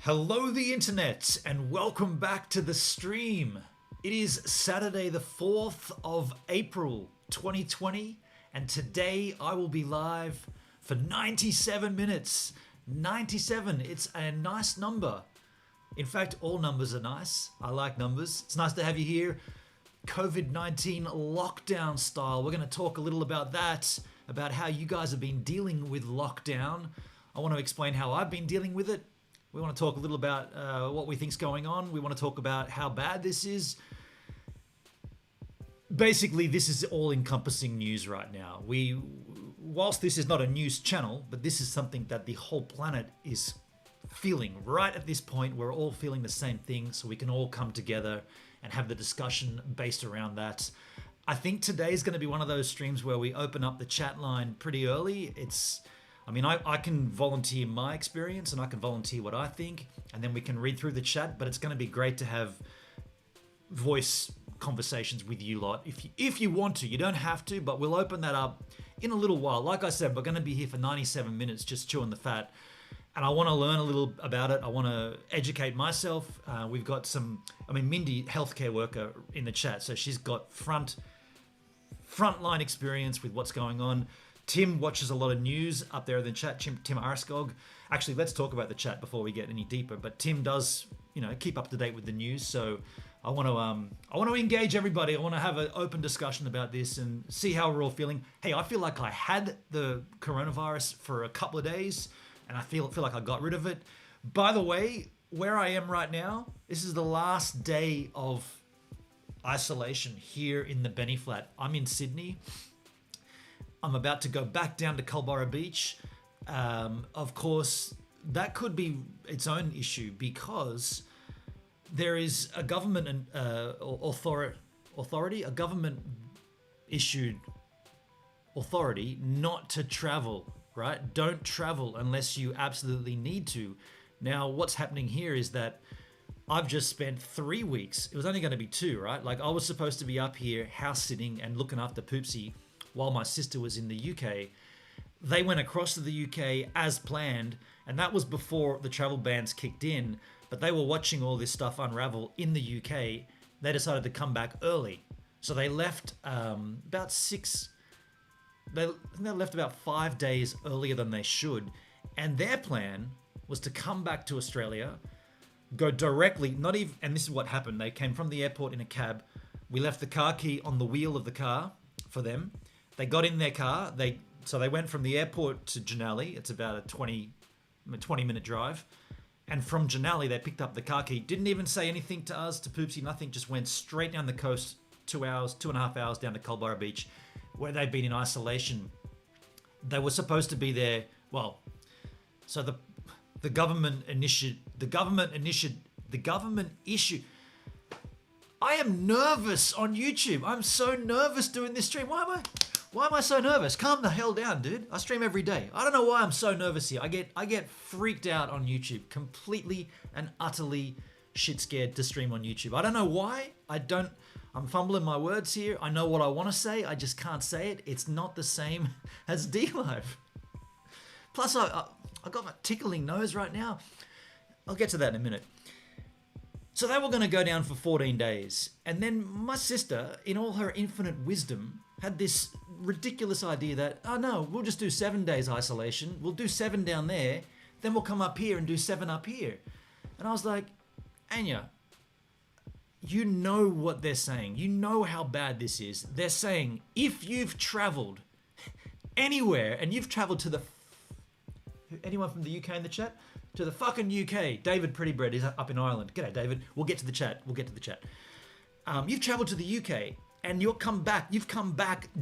Hello, the internet, and welcome back to the stream. It is Saturday, the 4th of April 2020, and today I will be live for 97 minutes. 97, it's a nice number. In fact, all numbers are nice. I like numbers. It's nice to have you here. COVID-19 lockdown style. We're going to talk a little about that, about how you guys have been dealing with lockdown. I want to explain how I've been dealing with it. We want to talk a little about what we think's going on. We want to talk about how bad this is. Basically, this is all-encompassing news right now. Whilst this is not a news channel, but this is something that the whole planet is feeling right at this point. We're all feeling the same thing, so we can all come together and have the discussion based around that. I think today is going to be one of those streams where we open up the chat line pretty early. I can volunteer my experience and I can volunteer what I think, and then we can read through the chat, but it's going to be great to have voice conversations with you lot. If you want to, you don't have to, but we'll open that up in a little while. Like I said, we're going to be here for 97 minutes just chewing the fat, and I want to learn a little about it. I want to educate myself. We've got Mindy, healthcare worker, in the chat, so she's got frontline experience with what's going on. Tim watches a lot of news up there in the chat. Tim Arskog. Actually, let's talk about the chat before we get any deeper. But Tim does, keep up to date with the news. So I want to engage everybody. I want to have an open discussion about this and see how we're all feeling. Hey, I feel like I had the coronavirus for a couple of days, and I feel like I got rid of it. By the way, where I am right now, this is the last day of isolation here in the Benny Flat. I'm in Sydney. I'm about to go back down to Culburra Beach. Of course, that could be its own issue because there is a government authority, a government-issued authority not to travel, right? Don't travel unless you absolutely need to. Now, what's happening here is that I've just spent 3 weeks. It was only going to be 2, right? Like, I was supposed to be up here house sitting and looking after Poopsie while my sister was in the UK. They went across to the UK as planned, and that was before the travel bans kicked in, but they were watching all this stuff unravel in the UK. They decided to come back early. So they left they left about 5 days earlier than they should, and their plan was to come back to Australia, go directly, and this is what happened. They came from the airport in a cab. We left the car key on the wheel of the car for them. They got in their car. They went from the airport to Janali. It's about a 20-minute drive. And from Janali, they picked up the car key. Didn't even say anything to us, to Poopsie, nothing. Just went straight down the coast, 2.5 hours down to Culburra Beach, where they'd been in isolation. They were supposed to be there. Well, so the government issued. I am nervous on YouTube. I'm so nervous doing this stream. Why am I so nervous? Calm the hell down, dude. I stream every day. I don't know why I'm so nervous here. I get freaked out on YouTube. Completely and utterly shit scared to stream on YouTube. I don't know why. I'm fumbling my words here. I know what I want to say. I just can't say it. It's not the same as D-Live. Plus, I got my tickling nose right now. I'll get to that in a minute. So they were going to go down for 14 days. And then my sister, in all her infinite wisdom, had this ridiculous idea that, oh no, we'll just do 7 days isolation. We'll do 7 down there. Then we'll come up here and do 7 up here. And I was like, Anya, you know what they're saying. You know how bad this is. They're saying, if you've traveled anywhere, and you've traveled to anyone from the UK in the chat? To the fucking UK. David Prettybread is up in Ireland. G'day, David. We'll get to the chat. You've traveled to the UK and you've come back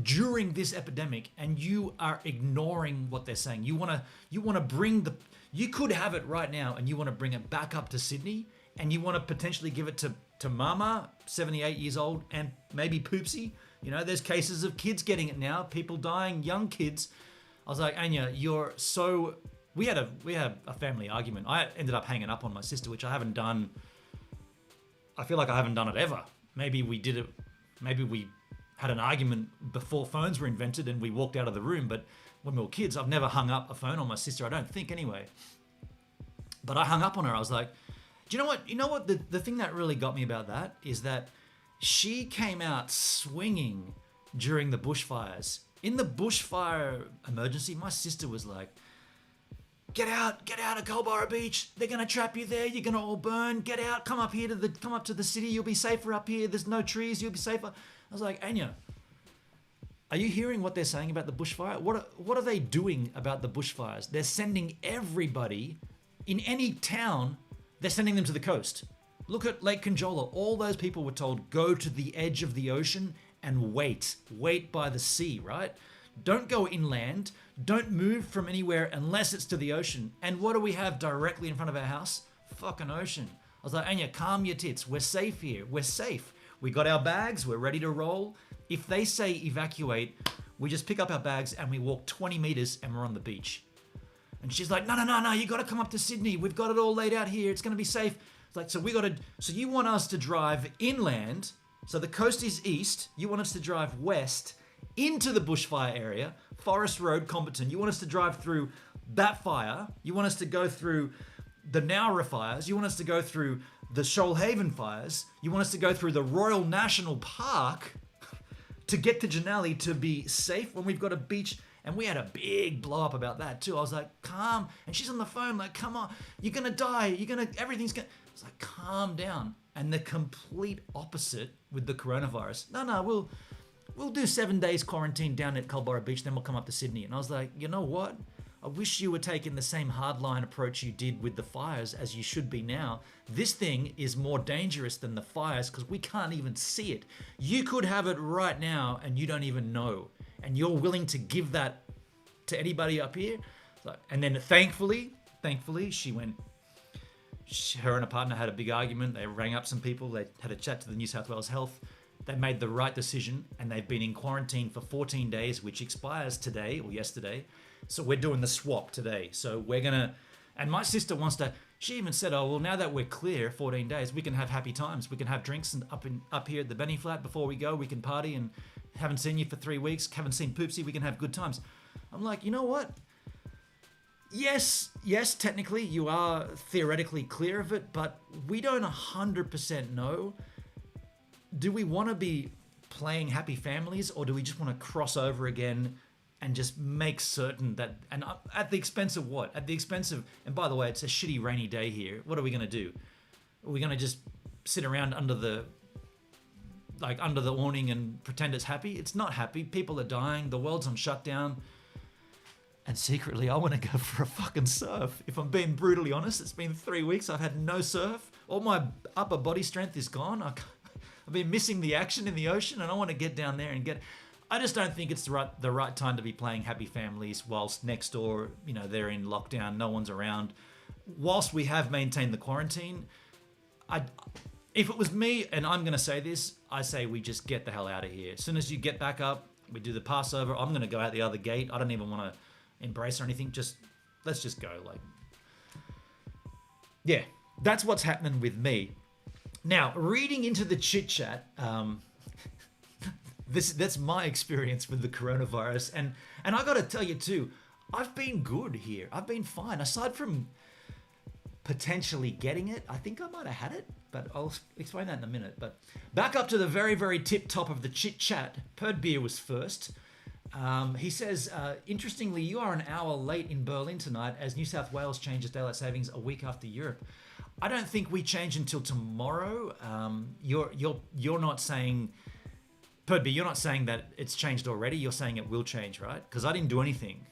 during this epidemic, and you are ignoring what they're saying. You want to bring you could have it right now, and you want to bring it back up to Sydney, and you want to potentially give it to Mama, 78 years old, and maybe Poopsie. There's cases of kids getting it now, people dying, young kids. I was like, Anya, you're so... We had a family argument. I ended up hanging up on my sister, which I haven't done. I feel like I haven't done it ever. Maybe we did it. Maybe we had an argument before phones were invented and we walked out of the room. But when we were kids, I've never hung up a phone on my sister. I don't think anyway. But I hung up on her. I was like, do you know what? You know what? The thing that really got me about that is that she came out swinging during the bushfires. In the bushfire emergency, my sister was like, get out of Culborough Beach. They're gonna trap you there. You're gonna all burn. Get out. Come up to the city. You'll be safer up here. There's no trees. You'll be safer. I was like, Anya, are you hearing what they're saying about the bushfire? What are they doing about the bushfires? They're sending everybody in any town. They're sending them to the coast. Look at Lake Conjola. All those people were told, go to the edge of the ocean and wait by the sea, right? Don't go inland. Don't move from anywhere unless it's to the ocean. And what do we have directly in front of our house? Fucking ocean. I was like, Anya, calm your tits. We're safe here. We're safe. We got our bags. We're ready to roll. If they say evacuate, we just pick up our bags and we walk 20 meters and we're on the beach. And she's like, no, you got to come up to Sydney. We've got it all laid out here. It's going to be safe. It's like, so you want us to drive inland. So the coast is east. You want us to drive west into the bushfire area, Forest Road, Comberton. You want us to drive through that fire. You want us to go through the Nowra fires. You want us to go through the Shoalhaven fires. You want us to go through the Royal National Park to get to Janali to be safe when we've got a beach. And we had a big blow up about that too. I was like, calm. And she's on the phone like, come on, you're going to die. Everything's going to... I was like, calm down. And the complete opposite with the coronavirus. No, we'll do 7 days quarantine down at Culborough Beach, then we'll come up to Sydney. And I was like, you know what? I wish you were taking the same hardline approach you did with the fires as you should be now. This thing is more dangerous than the fires because we can't even see it. You could have it right now and you don't even know. And you're willing to give that to anybody up here? And then thankfully, she went... Her and a partner had a big argument. They rang up some people. They had a chat to the New South Wales Health. They made the right decision and they've been in quarantine for 14 days, which expires today or yesterday. So we're doing the swap today. So we're going to... And my sister wants to... She even said, oh, well, now that we're clear, 14 days, we can have happy times. We can have drinks and up here at the Benny Flat before we go. We can party and haven't seen you for 3 weeks. Haven't seen Poopsie. We can have good times. I'm like, you know what? Yes, technically you are theoretically clear of it, but we don't 100% know. Do we want to be playing happy families or do we just want to cross over again and just make certain that, and at the expense of what? At the expense of, and by the way, it's a shitty rainy day here. What are we going to do? Are we going to just sit around under the awning and pretend it's happy? It's not happy. People are dying. The world's on shutdown. And secretly, I want to go for a fucking surf. If I'm being brutally honest, it's been 3 weeks. I've had no surf. All my upper body strength is gone. I've been missing the action in the ocean, and I want to get down there and get... I just don't think it's the right time to be playing happy families whilst next door, they're in lockdown, no one's around. Whilst we have maintained the quarantine, if it was me, and I'm going to say this, I say we just get the hell out of here. As soon as you get back up, we do the Passover. I'm going to go out the other gate. I don't even want to embrace or anything. Let's just go. Yeah, that's what's happening with me. Now, reading into the chit chat, that's my experience with the coronavirus, and I got to tell you too, I've been good here. I've been fine. Aside from potentially getting it, I think I might have had it, but I'll explain that in a minute. But back up to the very, very tip top of the chit chat. Perd Beer was first. He says, interestingly, you are an hour late in Berlin tonight as New South Wales changes daylight savings a week after Europe. I don't think we change until tomorrow. You're not saying, Perdby, you're not saying that it's changed already. You're saying it will change, right? Because I didn't do anything.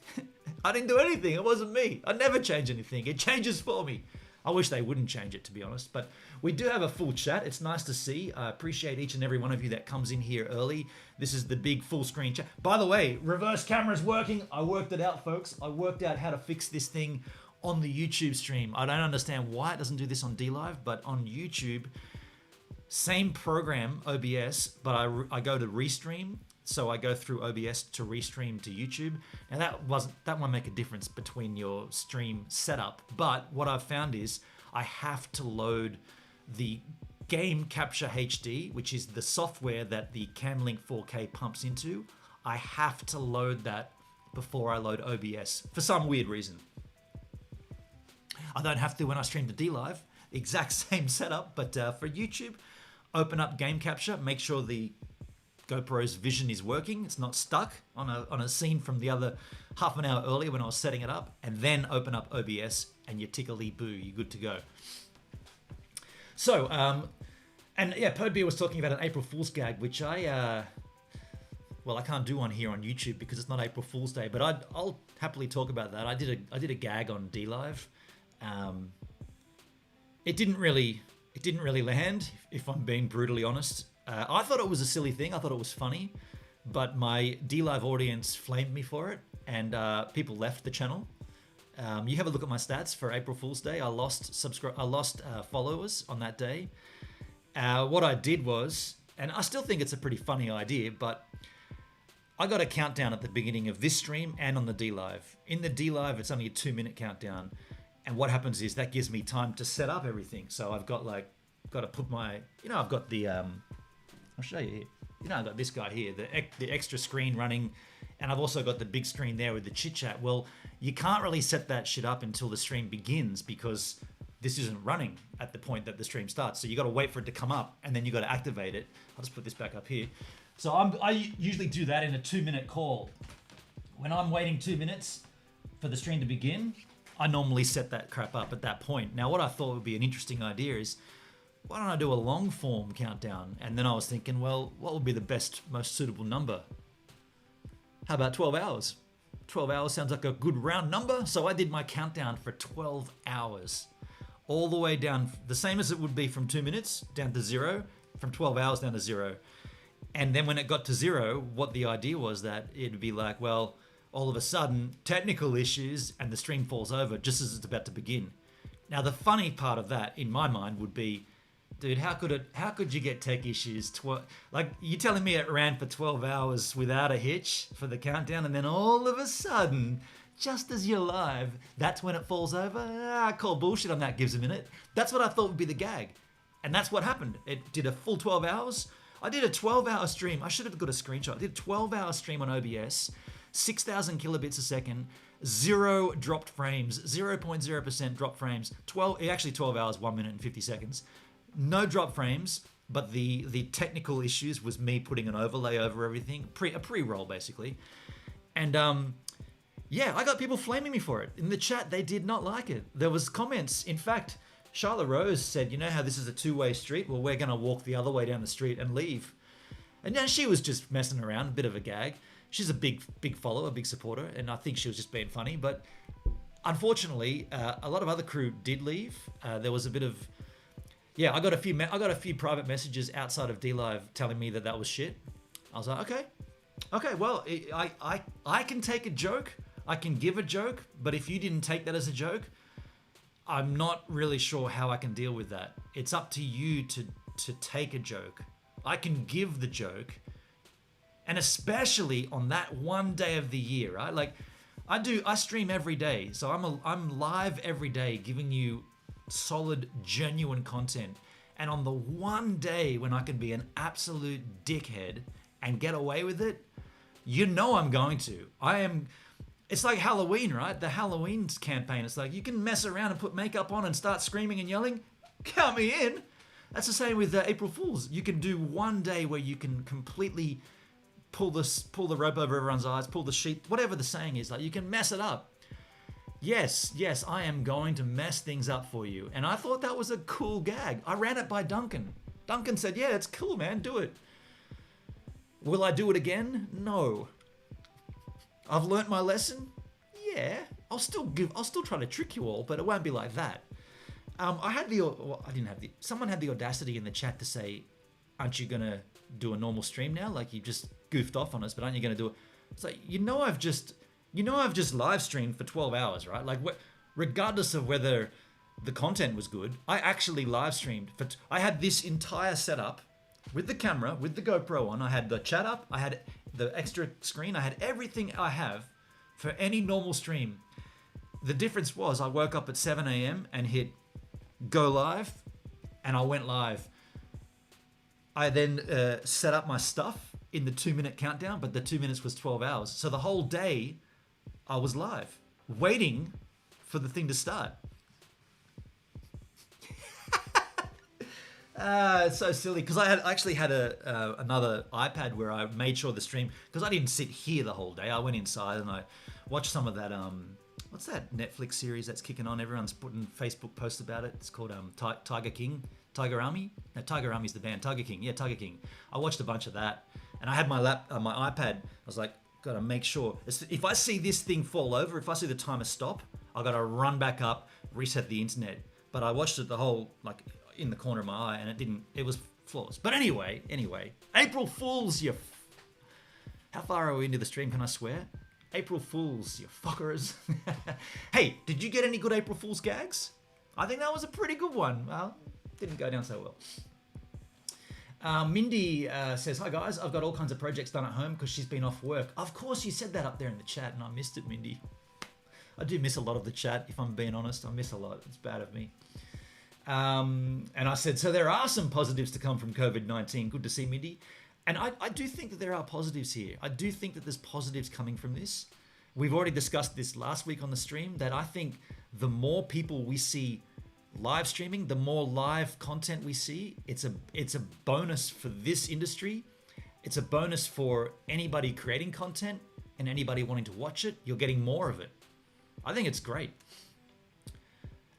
I didn't do anything. It wasn't me. I never change anything. It changes for me. I wish they wouldn't change it, to be honest. But we do have a full chat. It's nice to see. I appreciate each and every one of you that comes in here early. This is the big full screen chat. By the way, reverse camera's working. I worked it out, folks. I worked out how to fix this thing on the YouTube stream. I don't understand why it doesn't do this on DLive, but on YouTube, same program, OBS, but I go to Restream. So I go through OBS to restream to YouTube. Now that won't make a difference between your stream setup, but what I've found is I have to load the Game Capture HD, which is the software that the Camlink 4K pumps into. I have to load that before I load OBS for some weird reason. I don't have to when I stream to D Live. Exact same setup, but for YouTube, open up game capture, make sure the GoPro's vision is working. It's not stuck on a scene from the other half an hour earlier when I was setting it up, and then open up OBS and you're tickly-boo, you're good to go. So, and yeah, Podbeer was talking about an April Fool's gag, which I can't do one here on YouTube because it's not April Fool's Day, but I'll happily talk about that. I did a gag on D Live. It didn't really land, if I'm being brutally honest. I thought it was a silly thing. I thought it was funny, but my D Live audience flamed me for it, and people left the channel. You have a look at my stats for April Fool's Day. I lost followers on that day. What I did was, and I still think it's a pretty funny idea, but I got a countdown at the beginning of this stream and on the D Live. In the D Live, it's only a 2-minute countdown. And what happens is that gives me time to set up everything. So I've got to put my, I've got the, I'll show you here. I've got this guy here, the extra screen running. And I've also got the big screen there with the chit chat. Well, you can't really set that shit up until the stream begins because this isn't running at the point that the stream starts. So you got to wait for it to come up and then you got to activate it. I'll just put this back up here. So I usually do that in a 2-minute call. When I'm waiting 2 minutes for the stream to begin, I normally set that crap up at that point. Now, what I thought would be an interesting idea is, why don't I do a long form countdown? And then I was thinking, well, what would be the best, most suitable number? How about 12 hours? 12 hours sounds like a good round number. So I did my countdown for 12 hours. All the way down, the same as it would be from 2 minutes down to 0, from 12 hours down to 0. And then when it got to 0, what the idea was that it'd be like, well, all of a sudden, technical issues and the stream falls over just as it's about to begin. Now, the funny part of that, in my mind, would be, dude, how could you get tech issues? Like, you telling me it ran for 12 hours without a hitch for the countdown, and then all of a sudden, just as you're live, that's when it falls over? I call bullshit on that, gives a minute. That's what I thought would be the gag. And that's what happened. It did a full 12 hours. I did a 12-hour stream. I should have got a screenshot. I did a 12-hour stream on OBS. 6,000 kilobits a second, 0 dropped frames, 0.0% dropped frames, 12 hours, 1 minute and 50 seconds. No drop frames, but the technical issues was me putting an overlay over everything, a pre-roll basically. And yeah, I got people flaming me for it. In the chat, they did not like it. There was comments. In fact, Charlotte Rose said, you know how this is a two-way street? Well, we're going to walk the other way down the street and leave. And then she was just messing around, a bit of a gag. She's a big follower, a big supporter, and I think she was just being funny. But unfortunately, a lot of other crew did leave. There was a bit of, yeah. I got a few private messages outside of D Live telling me that was shit. I was like, okay. Well, I can take a joke, I can give a joke, but if you didn't take that as a joke, I'm not really sure how I can deal with that. It's up to you to take a joke. I can give the joke. And especially on that one day of the year, right? Like I stream every day. So I'm live every day giving you solid, genuine content. And on the one day when I can be an absolute dickhead and get away with it, you know I'm going to. It's like Halloween, right? The Halloween campaign. It's like you can mess around and put makeup on and start screaming and yelling. Count me in. That's the same with April Fools. You can do one day where you can completely pull the rope over everyone's eyes, pull the sheet, whatever the saying is, like you can mess it up. Yes, I am going to mess things up for you. And I thought that was a cool gag. I ran it by Duncan. Duncan said, yeah, it's cool, man, do it. Will I do it again? No. I've learnt my lesson? Yeah. I'll still try to trick you all, but it won't be like that. Someone had the audacity in the chat to say, aren't you gonna do a normal stream now? Like you just goofed off on us, but aren't you gonna do it? It's like, I've just live streamed for 12 hours, right? Like regardless of whether the content was good, I actually live streamed. I had this entire setup with the camera, with the GoPro on. I had the chat up, I had the extra screen, I had everything I have for any normal stream. The difference was I woke up at 7 a.m. and hit go live, and I went live. I then set up my stuff in the 2-minute countdown, but the 2 minutes was 12 hours. So the whole day I was live, waiting for the thing to start. It's so silly because I actually had another iPad where I made sure the stream, because I didn't sit here the whole day. I went inside and I watched some of that what's that Netflix series that's kicking on? Everyone's putting Facebook posts about it. It's called Tiger King, Tiger Army. No, Tiger Army's the band. Tiger King, yeah, Tiger King. I watched a bunch of that, and I had my my iPad. I was like, gotta make sure if I see this thing fall over, if I see the timer stop, I gotta run back up, reset the internet. But I watched it the whole, like, in the corner of my eye, and it was flawless. But anyway, April Fools, how far are we into the stream, can I swear? April Fools, you fuckers. Hey, did you get any good April Fools gags? I think that was a pretty good one. Well, didn't go down so well. Mindy says, hi guys, I've got all kinds of projects done at home because she's been off work. Of course, you said that up there in the chat and I missed it, Mindy. I do miss a lot of the chat, if I'm being honest. I miss a lot. It's bad of me. And I said, so there are some positives to come from COVID-19. Good to see, Mindy. And I do think that there are positives here. I do think that there's positives coming from this. We've already discussed this last week on the stream, that I think the more people we see live streaming, the more live content we see, it's a bonus for this industry. It's a bonus for anybody creating content and anybody wanting to watch it. You're getting more of it. I think it's great.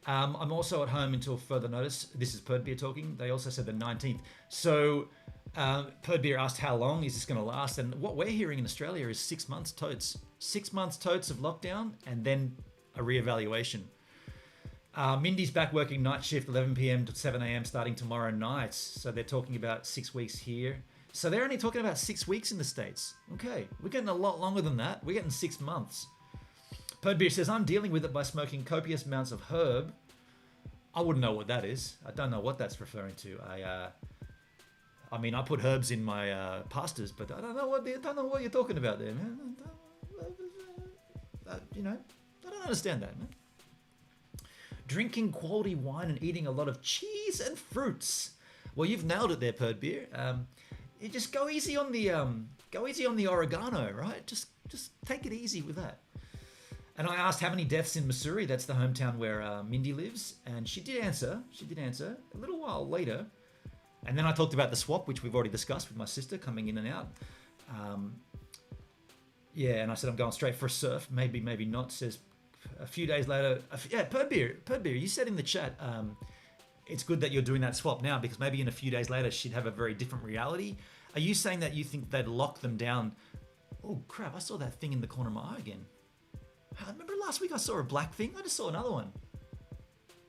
I'm also at home until further notice. This is Perd Beer talking. They also said the 19th. So Perd Beer asked how long is this going to last? And what we're hearing in Australia is 6 months totes. 6 months totes of lockdown and then a reevaluation. Mindy's back working night shift, 11 p.m. to 7 a.m. starting tomorrow night. So they're talking about 6 weeks here. So they're only talking about 6 weeks in the States. Okay, we're getting a lot longer than that. We're getting 6 months. Perd Beer says, I'm dealing with it by smoking copious amounts of herb. I wouldn't know what that is. I don't know what that's referring to. I mean, I put herbs in my pastas, but I don't know what you're talking about there, man. I don't understand that, man. Drinking quality wine and eating a lot of cheese and fruits. Well, you've nailed it there, Perd Beer. You just go easy on the oregano, right? Just take it easy with that. And I asked how many deaths in Missouri. That's the hometown where Mindy lives. And she did answer a little while later. And then I talked about the swap, which we've already discussed with my sister coming in and out. And I said I'm going straight for a surf. Maybe not. Says a few days later. Perd Beer, you said in the chat, it's good that you're doing that swap now because maybe in a few days later she'd have a very different reality. Are you saying that you think they'd lock them down? Oh, crap. I saw that thing in the corner of my eye again. I remember last week I saw a black thing. I just saw another one.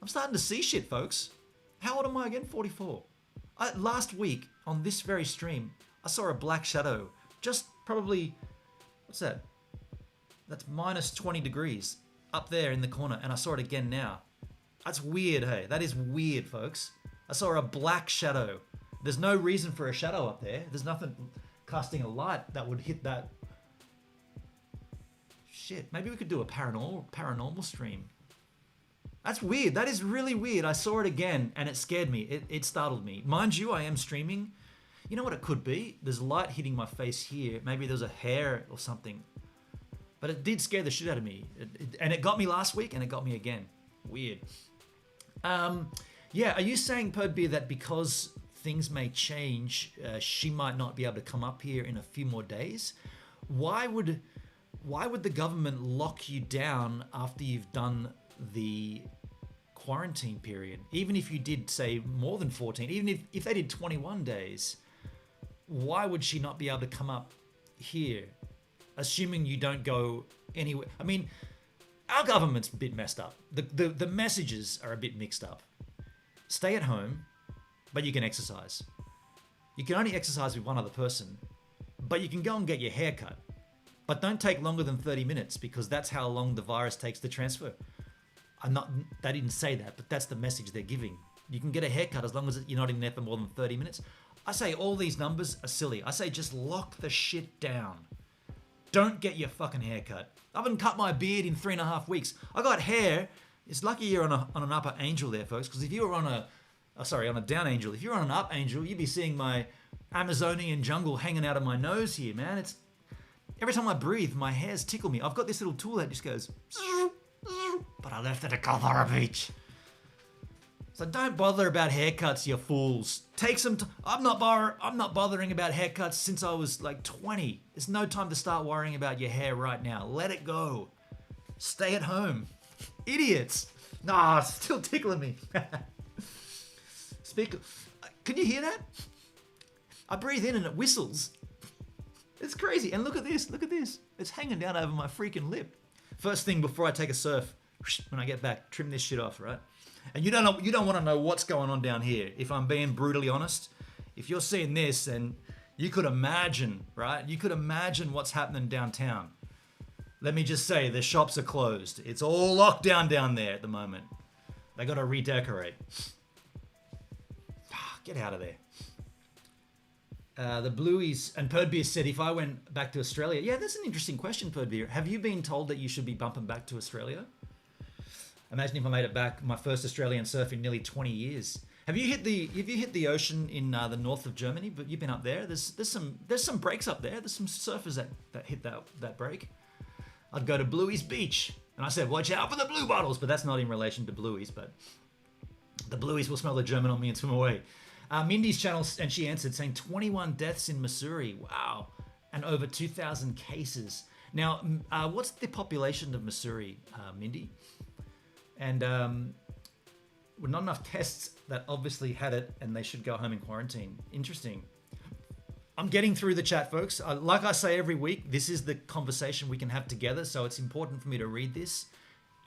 I'm starting to see shit, folks. How old am I again? 44. Last week on this very stream, I saw a black shadow. Just probably, what's that? That's minus 20 degrees up there in the corner. And I saw it again now. That's weird, hey? That is weird, folks. I saw a black shadow. There's no reason for a shadow up there. There's nothing casting a light that would hit that. Shit, maybe we could do a paranormal stream. That's weird. That is really weird. I saw it again and it scared me. It startled me. Mind you, I am streaming. You know what it could be? There's light hitting my face here. Maybe there's a hair or something. But it did scare the shit out of me. And it got me last week and it got me again. Weird. Are you saying, Perd Beer, that because things may change, she might not be able to come up here in a few more days? Why would the government lock you down after you've done the quarantine period? Even if you did, say, more than 14, even if they did 21 days, why would she not be able to come up here? Assuming you don't go anywhere. I mean, our government's a bit messed up. The messages are a bit mixed up. Stay at home, but you can exercise. You can only exercise with one other person, but you can go and get your hair cut. But don't take longer than 30 minutes because that's how long the virus takes to transfer. They didn't say that, but that's the message they're giving. You can get a haircut as long as you're not in there for more than 30 minutes. I say all these numbers are silly. I say just lock the shit down. Don't get your fucking haircut. I haven't cut my beard in 3.5 weeks. I got hair. It's lucky you're on an upper angel there, folks, because if you were on a down angel, if you're on an up angel, you'd be seeing my Amazonian jungle hanging out of my nose here, man. It's every time I breathe, my hairs tickle me. I've got this little tool that just goes, but I left it at Culvara Beach. So don't bother about haircuts, you fools. Take some. I'm not bothering about haircuts since I was like 20. There's no time to start worrying about your hair right now. Let it go. Stay at home. Idiots. Nah, it's still tickling me. Can you hear that? I breathe in and it whistles. It's crazy. And look at this. Look at this. It's hanging down over my freaking lip. First thing before I take a surf, when I get back, trim this shit off, right? And you don't want to know what's going on down here. If I'm being brutally honest, if you're seeing this, and you could imagine, right? You could imagine what's happening downtown. Let me just say, the shops are closed. It's all locked down there at the moment. They got to redecorate. Get out of there. The Blueies and Perdbeer said, if I went back to Australia, yeah, that's an interesting question, Perdbeer. Have you been told that you should be bumping back to Australia? Imagine if I made it back, my first Australian surf in nearly 20 years. Have you hit the ocean in the north of Germany? But you've been up there. There's some breaks up there. There's some surfers that hit that break. I'd go to Blueies Beach, and I said, watch out for the blue bottles. But that's not in relation to Blueies. But the Blueies will smell the German on me and swim away. Mindy's channel, and she answered saying 21 deaths in Missouri. Wow, and over 2,000 cases. Now, what's the population of Missouri, Mindy? And with not enough tests that obviously had it, and they should go home in quarantine. Interesting. I'm getting through the chat, folks. Like I say every week, this is the conversation we can have together. So it's important for me to read this,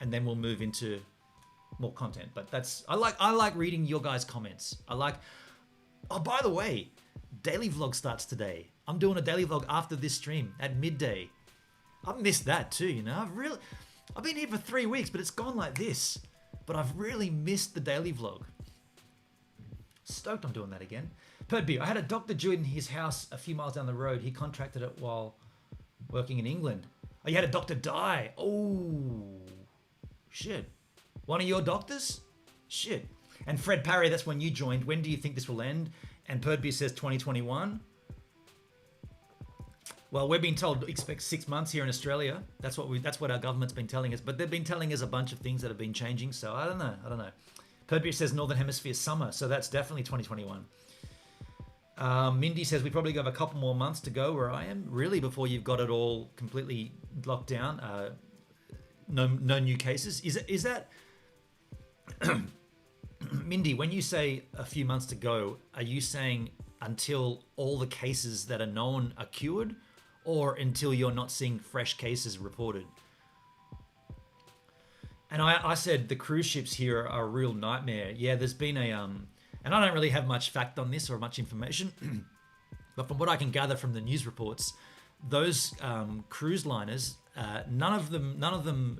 and then we'll move into more content. But I like reading your guys' comments. Oh, by the way, daily vlog starts today. I'm doing a daily vlog after this stream at midday. I've missed that too, you know. I've been here for 3 weeks, but it's gone like this. But I've really missed the daily vlog. Stoked I'm doing that again. Perdbeer, I had a doctor do it in his house a few miles down the road. He contracted it while working in England. Oh, you had a doctor die. Oh, shit. One of your doctors? Shit. And Fred Parry, that's when you joined. When do you think this will end? And Perdbeer says 2021. Well, we're being told expect 6 months here in Australia. That's what our government's been telling us. But they've been telling us a bunch of things that have been changing. So I don't know. Perdbeer says Northern Hemisphere summer. So that's definitely 2021. Mindy says we probably have a couple more months to go where I am. Really, before you've got it all completely locked down. No new cases. Is that... Mindy, when you say a few months to go, are you saying until all the cases that are known are cured, or until you're not seeing fresh cases reported? And I said the cruise ships here are a real nightmare. Yeah, there's been and I don't really have much fact on this or much information, but from what I can gather from the news reports, those cruise liners, none of them.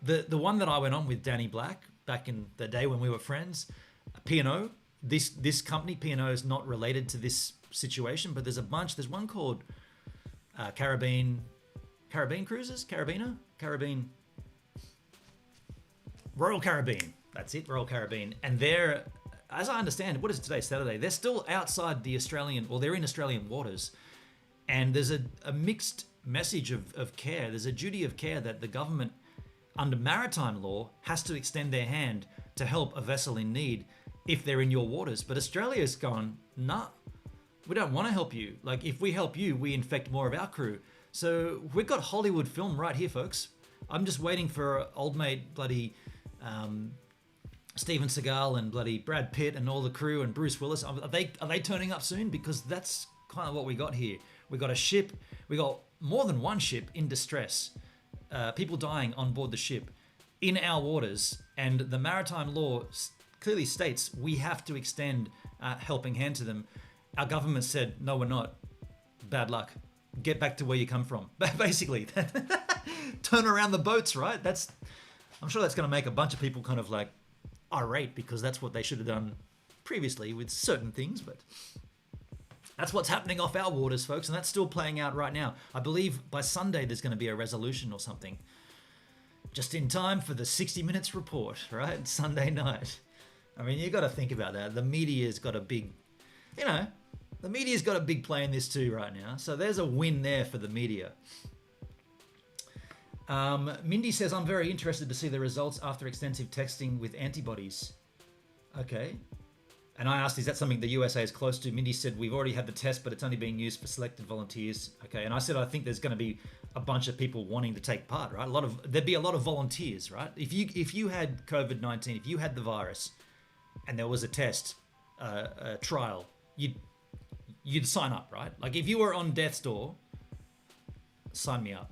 The one that I went on with Danny Black back in the day when we were friends, P&O, this company, P&O, is not related to this situation, but there's a bunch. There's one called Caribbean Cruises? Royal Caribbean. That's it, Royal Caribbean. And they're, as I understand, what is it today, Saturday? They're still outside the Australian, or they're in Australian waters. And there's a mixed message of care. There's a duty of care that the government, under maritime law, has to extend their hand to help a vessel in need if they're in your waters. But Australia's gone, nah, we don't want to help you. Like, if we help you, we infect more of our crew. So we've got Hollywood film right here, folks. I'm just waiting for old mate bloody Steven Seagal and bloody Brad Pitt and all the crew and Bruce Willis. Are they turning up soon? Because that's kind of what we got here. We got a ship. We got more than one ship in distress. People dying on board the ship in our waters, and the maritime law clearly states we have to extend a helping hand to them. Our government said, no, we're not. Bad luck. Get back to where you come from. Basically, turn around the boats, right? I'm sure that's going to make a bunch of people kind of like irate, because that's what they should have done previously with certain things, but that's what's happening off our waters, folks, and that's still playing out right now. I believe by Sunday there's going to be a resolution or something. Just in time for the 60 Minutes report, right? Sunday night. I mean, you got to think about that. The media's got a big, the media's got a big play in this too right now. So there's a win there for the media. Mindy says, I'm very interested to see the results after extensive testing with antibodies. Okay. And I asked, is that something the USA is close to? Mindy said, we've already had the test, but it's only being used for selected volunteers. Okay. And I said, I think there's going to be a bunch of people wanting to take part, right? There'd be a lot of volunteers, right? If you had COVID-19, if you had the virus and there was a test, a trial, you'd sign up, right? Like if you were on death's door, sign me up.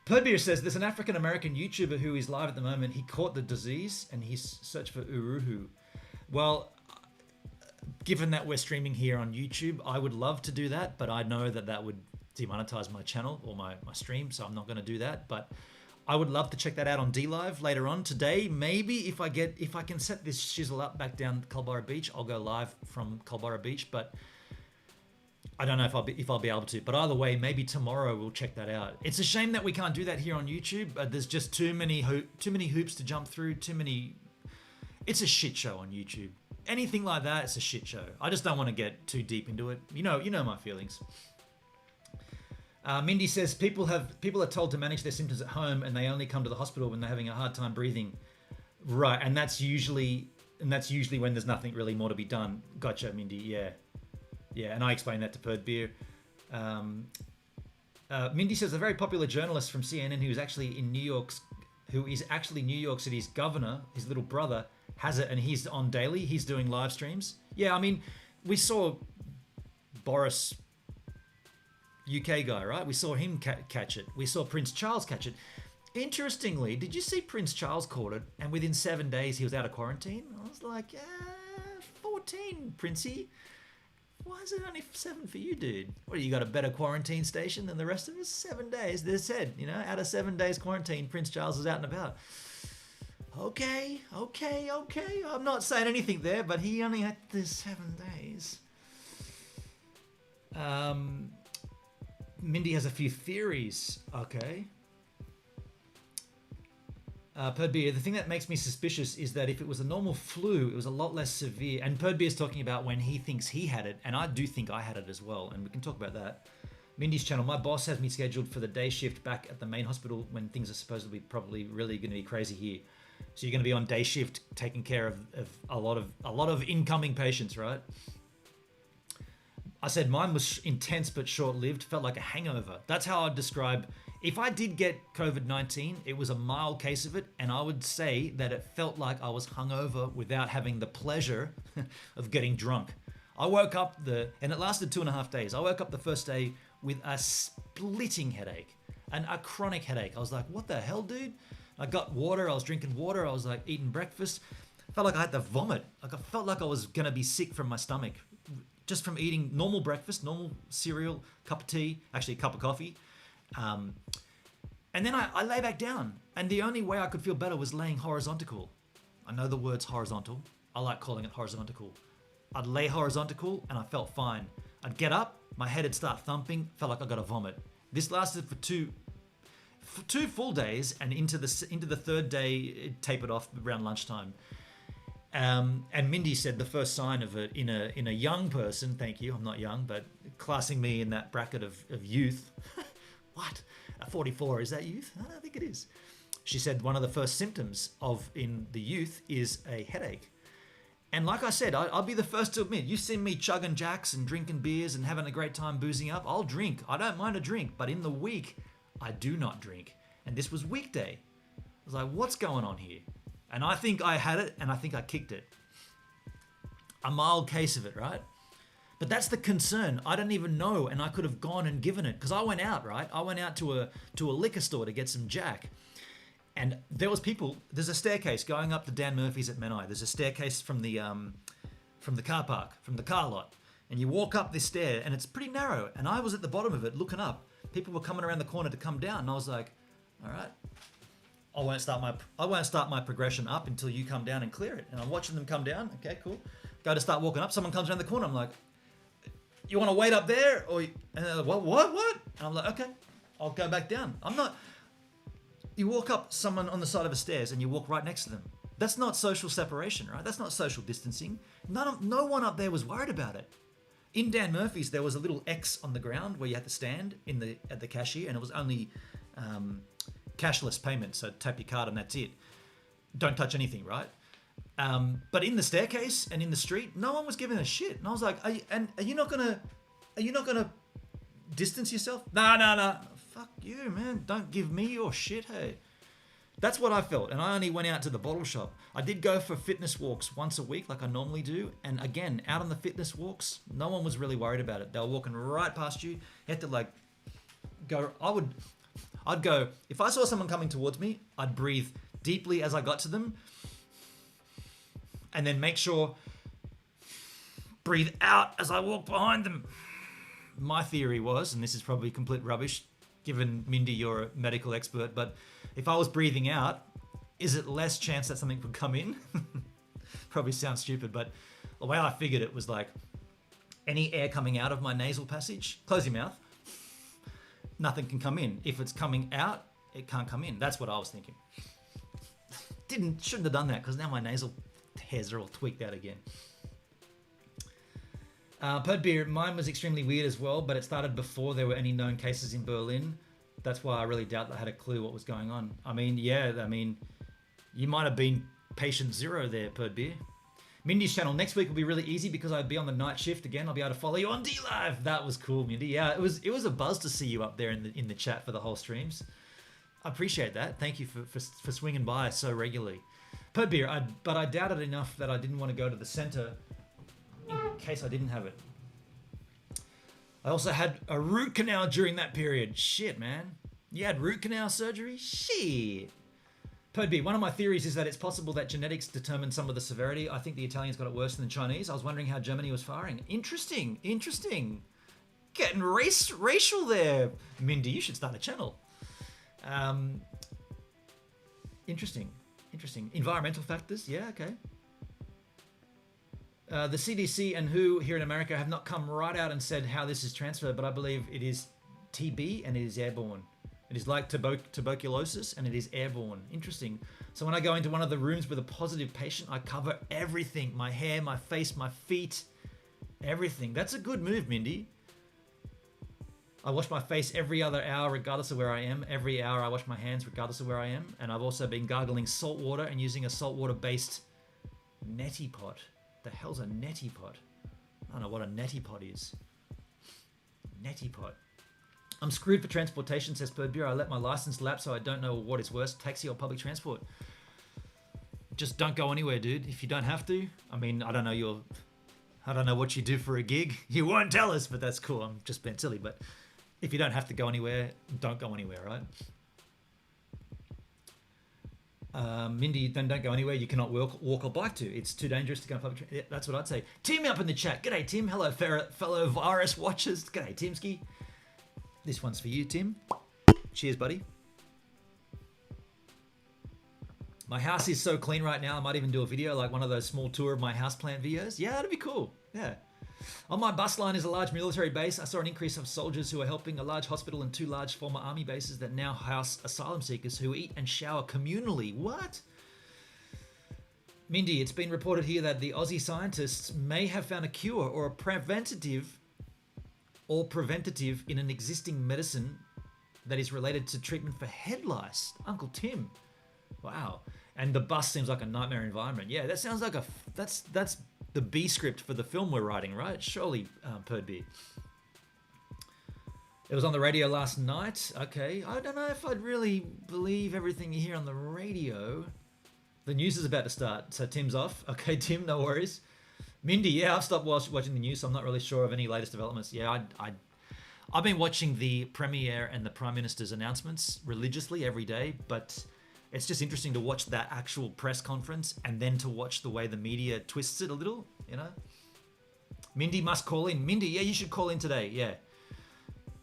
Perdbeer says there's an African-American YouTuber who is live at the moment. He caught the disease and he's searched for Uruhu. Well, given that we're streaming here on YouTube, I would love to do that, but I know that would demonetize my channel or my stream, so I'm not going to do that. But I would love to check that out on DLive later on today. Maybe if I can set this shizzle up back down Culburra Beach, I'll go live from Culburra Beach, but I don't know if I'll be able to, but either way, maybe tomorrow we'll check that out. It's a shame that we can't do that here on YouTube. There's just too many hoops to jump through. It's a shit show on YouTube. Anything like that, it's a shit show. I just don't want to get too deep into it. You know my feelings. Mindy says people are told to manage their symptoms at home, and they only come to the hospital when they're having a hard time breathing. Right, and that's usually when there's nothing really more to be done. Gotcha, Mindy. Yeah. Yeah, and I explained that to Perd Beer. Mindy says a very popular journalist from CNN who is actually New York City's governor, his little brother, has it, and he's on daily. He's doing live streams. Yeah, I mean, we saw Boris, UK guy, right? We saw him catch it. We saw Prince Charles catch it. Interestingly, did you see Prince Charles caught it, and within 7 days he was out of quarantine? I was like, 14, Princey. Why is it only 7 for you, dude? What, you got a better quarantine station than the rest of us? 7 days. They said, out of 7 days quarantine, Prince Charles is out and about. Okay. I'm not saying anything there, but he only had this 7 days. Mindy has a few theories. Okay. Perdbeer, the thing that makes me suspicious is that if it was a normal flu, it was a lot less severe. And Perdbeer's talking about when he thinks he had it, and I do think I had it as well, and we can talk about that. Mindy's channel, my boss has me scheduled for the day shift back at the main hospital when things are supposed to be probably really going to be crazy here. So you're going to be on day shift taking care of a lot of incoming patients, right? I said mine was intense but short-lived, felt like a hangover. That's how I'd describe. If I did get COVID-19, it was a mild case of it, and I would say that it felt like I was hungover without having the pleasure of getting drunk. I woke up and it lasted 2.5 days. I woke up the first day with a splitting headache and a chronic headache. I was like, what the hell, dude? I got water, I was drinking water, I was like eating breakfast. I felt like I had to vomit. Like I felt like I was gonna be sick from my stomach just from eating normal breakfast, normal cereal, cup of tea, actually a cup of coffee. And then I lay back down, and the only way I could feel better was laying horizontal. I know the word's horizontal. I like calling it horizontal. I'd lay horizontal and I felt fine. I'd get up, my head would start thumping, felt like I got a vomit. This lasted for two full days, and into the third day it tapered off around lunchtime. And Mindy said the first sign of it in a young person, thank you, I'm not young, but classing me in that bracket of youth. What? 44, is that youth? I don't think it is. She said one of the first symptoms in the youth is a headache. And like I said, I'll be the first to admit, you've seen me chugging jacks and drinking beers and having a great time boozing up. I'll drink. I don't mind a drink, but in the week, I do not drink. And this was weekday. I was like, what's going on here? And I think I had it, and I think I kicked it. A mild case of it, right? But that's the concern. I don't even know, and I could have gone and given it, because I went out, right? I went out to a liquor store to get some Jack. And there was people. There's a staircase going up to Dan Murphy's at Menai. There's a staircase from the car park, from the car lot. And you walk up this stair, and it's pretty narrow. And I was at the bottom of it looking up. People were coming around the corner to come down, and I was like, all right, I won't start my progression up until you come down and clear it. And I'm watching them come down. Okay, cool. Go to start walking up. Someone comes around the corner. I'm like, you want to wait up there? And they're like, what? And I'm like, okay, I'll go back down. You walk up someone on the side of the stairs and you walk right next to them. That's not social separation, right? That's not social distancing. No one up there was worried about it. In Dan Murphy's, there was a little X on the ground where you had to stand at the cashier, and it was only cashless payment. So tap your card and that's it. Don't touch anything, right? But in the staircase and in the street, no one was giving a shit. And I was like, are you not gonna distance yourself? Nah. Fuck you, man. Don't give me your shit, hey. That's what I felt. And I only went out to the bottle shop. I did go for fitness walks once a week like I normally do. And again, out on the fitness walks, no one was really worried about it. They were walking right past you. You had to like go, I'd go, if I saw someone coming towards me, I'd breathe deeply as I got to them. And then make sure, breathe out as I walk behind them. My theory was, and this is probably complete rubbish, given Mindy, you're a medical expert, but if I was breathing out, is it less chance that something could come in? Probably sounds stupid, but the way I figured it was like any air coming out of my nasal passage, close your mouth, nothing can come in. If it's coming out, it can't come in. That's what I was thinking. Shouldn't have done that because now my nasal hairs are all tweaked out again. Perd beer, mine was extremely weird as well, but it started before there were any known cases in Berlin. That's why I really doubt that I had a clue what was going on. I mean, you might have been patient zero there, Perd beer. Mindy's channel next week will be really easy because I'll be on the night shift again. I'll be able to follow you on DLive. That was cool, Mindy. Yeah, it was a buzz to see you up there in the chat for the whole streams. I appreciate that. Thank you for swinging by so regularly. Perd beer, but I doubted enough that I didn't want to go to the center in case I didn't have it. I also had a root canal during that period. Shit, man. You had root canal surgery? Shit. Perd B, one of my theories is that it's possible that genetics determine some of the severity. I think the Italians got it worse than the Chinese. I was wondering how Germany was faring. Interesting. Getting racial there. Mindy, you should start a channel. Interesting. Environmental factors. Yeah, okay. The CDC and WHO here in America have not come right out and said how this is transferred, but I believe it is TB and it is airborne. It is like tuberculosis and it is airborne. Interesting. So when I go into one of the rooms with a positive patient, I cover everything. My hair, my face, my feet, everything. That's a good move, Mindy. I wash my face every other hour regardless of where I am. Every hour I wash my hands regardless of where I am. And I've also been gargling salt water and using a saltwater based neti pot. The hell's a neti pot? I don't know what a neti pot is. Neti pot. I'm screwed for transportation, says Perd Beer. I let my license lapse, so I don't know what is worse, taxi or public transport. Just don't go anywhere, dude. If you don't have to. I mean, I don't know what you do for a gig. You won't tell us, but that's cool. I'm just being silly. But if you don't have to go anywhere, don't go anywhere, right? Mindy, then don't go anywhere you cannot walk or bike to. It's too dangerous to go public transport. Yeah, that's what I'd say. Tim up in the chat. G'day, Tim. Hello, fellow virus watchers. G'day, Timski. This one's for you, Tim. Cheers, buddy. My house is so clean right now, I might even do a video like one of those small tour of my houseplant videos. Yeah, that'd be cool. Yeah. On my bus line is a large military base. I saw an increase of soldiers who are helping a large hospital and 2 large former army bases that now house asylum seekers who eat and shower communally. What? Mindy, it's been reported here that the Aussie scientists may have found a cure or a preventative in an existing medicine that is related to treatment for head lice. Uncle Tim. Wow. And the bus seems like a nightmare environment. Yeah, that sounds like that's the B script for the film we're writing, right? Surely, Perd B. It was on the radio last night. Okay, I don't know if I'd really believe everything you hear on the radio. The news is about to start, so Tim's off. Okay, Tim, no worries. Mindy, yeah, I've stopped watching the news, so I'm not really sure of any latest developments. Yeah, I've been watching the Premier and the Prime Minister's announcements religiously every day, but it's just interesting to watch that actual press conference and then to watch the way the media twists it a little, you know? Mindy must call in. Mindy, yeah, you should call in today. Yeah,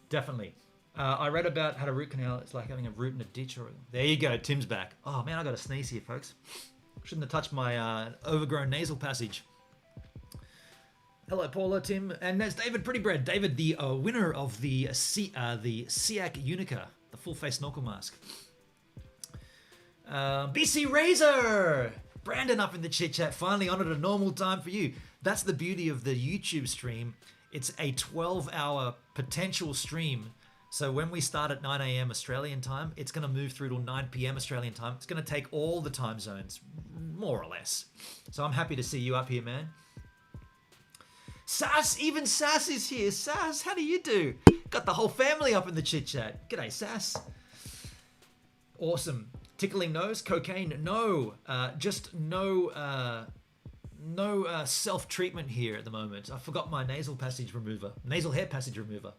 definitely. I read about how a root canal, it's like having a root in a ditch. There you go, Tim's back. Oh man, I got a sneeze here, folks. Shouldn't have touched my overgrown nasal passage. Hello, Paula, Tim, and there's David Prettybread. David, the winner of the SEAC Unica, the full-face snorkel mask. BC Razor! Brandon up in the chit-chat, finally on at a normal time for you. That's the beauty of the YouTube stream. It's a 12-hour potential stream. So when we start at 9 a.m. Australian time, it's going to move through till 9 p.m. Australian time. It's going to take all the time zones, more or less. So I'm happy to see you up here, man. Sass, even Sass is here. Sass, how do you do? Got the whole family up in the chit chat. G'day, Sass. Awesome. Tickling nose, cocaine, no. Just no self-treatment here at the moment. I forgot my nasal hair passage remover.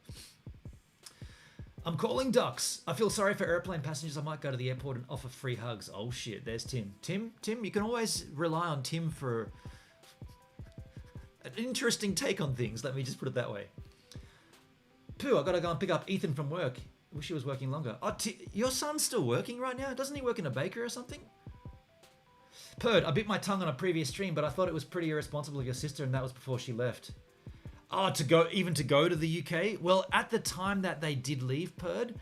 I'm calling ducks. I feel sorry for airplane passengers. I might go to the airport and offer free hugs. Oh shit, there's Tim. Tim, you can always rely on Tim for an interesting take on things. Let me just put it that way. Pooh, I gotta go and pick up Ethan from work. Wish he was working longer. Oh, your son's still working right now? Doesn't he work in a bakery or something? Purd, I bit my tongue on a previous stream, but I thought it was pretty irresponsible of your sister, and that was before she left. Oh, to go to the UK? Well, at the time that they did leave, Purd,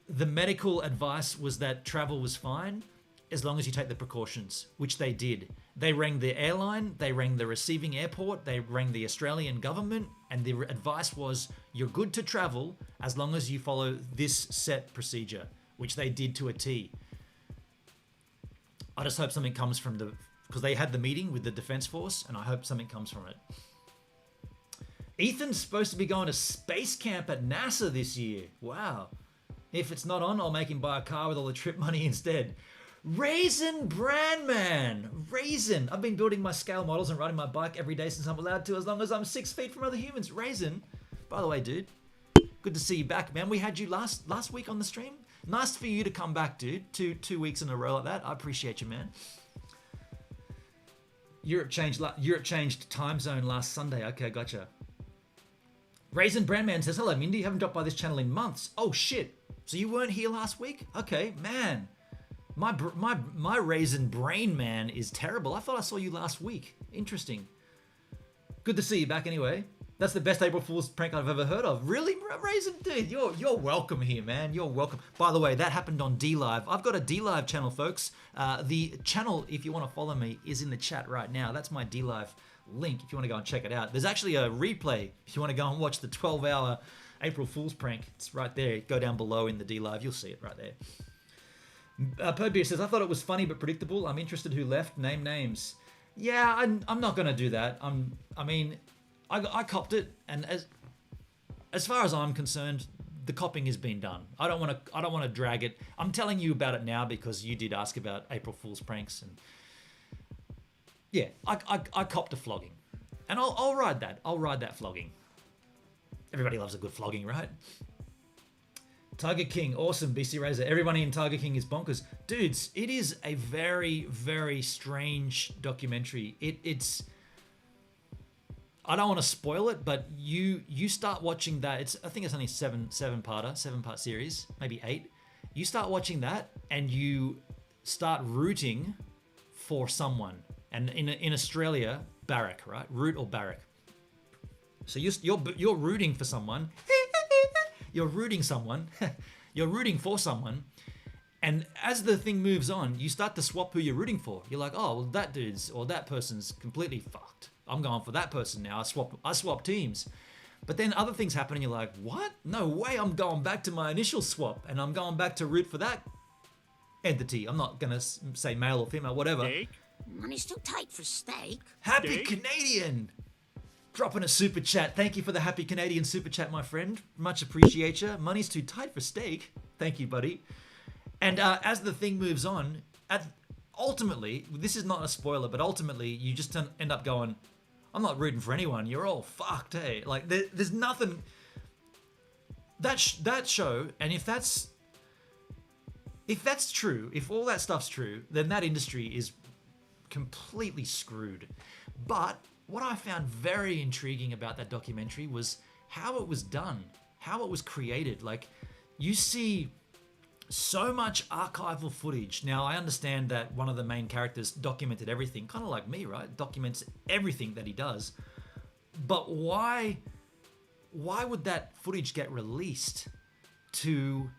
the medical advice was that travel was fine as long as you take the precautions, which they did. They rang the airline, they rang the receiving airport, they rang the Australian government, and the advice was you're good to travel as long as you follow this set procedure, which they did to a T. I just hope something comes from because they had the meeting with the Defence Force, and I hope something comes from it. Ethan's supposed to be going to space camp at NASA this year. Wow. If it's not on, I'll make him buy a car with all the trip money instead. Raisin Brandman. Raisin. I've been building my scale models and riding my bike every day since I'm allowed to, as long as I'm 6 feet from other humans. Raisin. By the way, dude, good to see you back, man. We had you last week on the stream. Nice for you to come back, dude. Two weeks in a row like that. I appreciate you, man. Europe changed time zone last Sunday. Okay, gotcha. Raisin Brandman says, hello, Mindy. Haven't dropped by this channel in months. Oh, shit. So you weren't here last week? Okay, man. My Raisin Brain Man is terrible. I thought I saw you last week. Interesting. Good to see you back anyway. That's the best April Fool's prank I've ever heard of. Really, Raisin? Dude, you're welcome here, man. You're welcome. By the way, that happened on D-Live. I've got a D-Live channel, folks. The channel, if you want to follow me, is in the chat right now. That's my D-Live link if you want to go and check it out. There's actually a replay if you want to go and watch the 12-hour April Fool's prank. It's right there. Go down below in the D-Live. You'll see it right there. Perdbeer says, I thought it was funny but predictable. I'm interested who left. Name names. Yeah, I'm not going to do that. I copped it, and as far as I'm concerned, the copping has been done. I don't want to drag it. I'm telling you about it now because you did ask about April Fool's pranks, and yeah, I copped a flogging, and I'll ride that. I'll ride that flogging. Everybody loves a good flogging, right? Tiger King, awesome. BC Razor. Everybody in Tiger King is bonkers. Dudes, it is a very, very strange documentary. It's I don't want to spoil it, but you start watching that. I think it's only seven-part series, maybe 8. You start watching that and you start rooting for someone. And in Australia, Barrack, right? Root or Barrack. So you're rooting for someone. You're rooting for someone, and as the thing moves on, you start to swap who you're rooting for. You're like, oh, well, that dude's or that person's completely fucked. I'm going for that person now. I swap teams. But then other things happen, and you're like, what? No way, I'm going back to my initial swap, and I'm going back to root for that entity. I'm not going to say male or female, whatever. Steak? Money's too tight for steak. Happy Steak? Canadian! Dropping a super chat. Thank you for the happy Canadian super chat, my friend. Much appreciate you. Money's too tight for steak. Thank you, buddy. And as the thing moves on, ultimately, this is not a spoiler, but ultimately, you just end up going, I'm not rooting for anyone. You're all fucked, hey. Like, there's nothing... That show, and if that's true, if all that stuff's true, then that industry is completely screwed. But what I found very intriguing about that documentary was how it was done, how it was created. Like, you see so much archival footage. Now, I understand that one of the main characters documented everything, kind of like me, right? Documents everything that he does. But why would that footage get released to...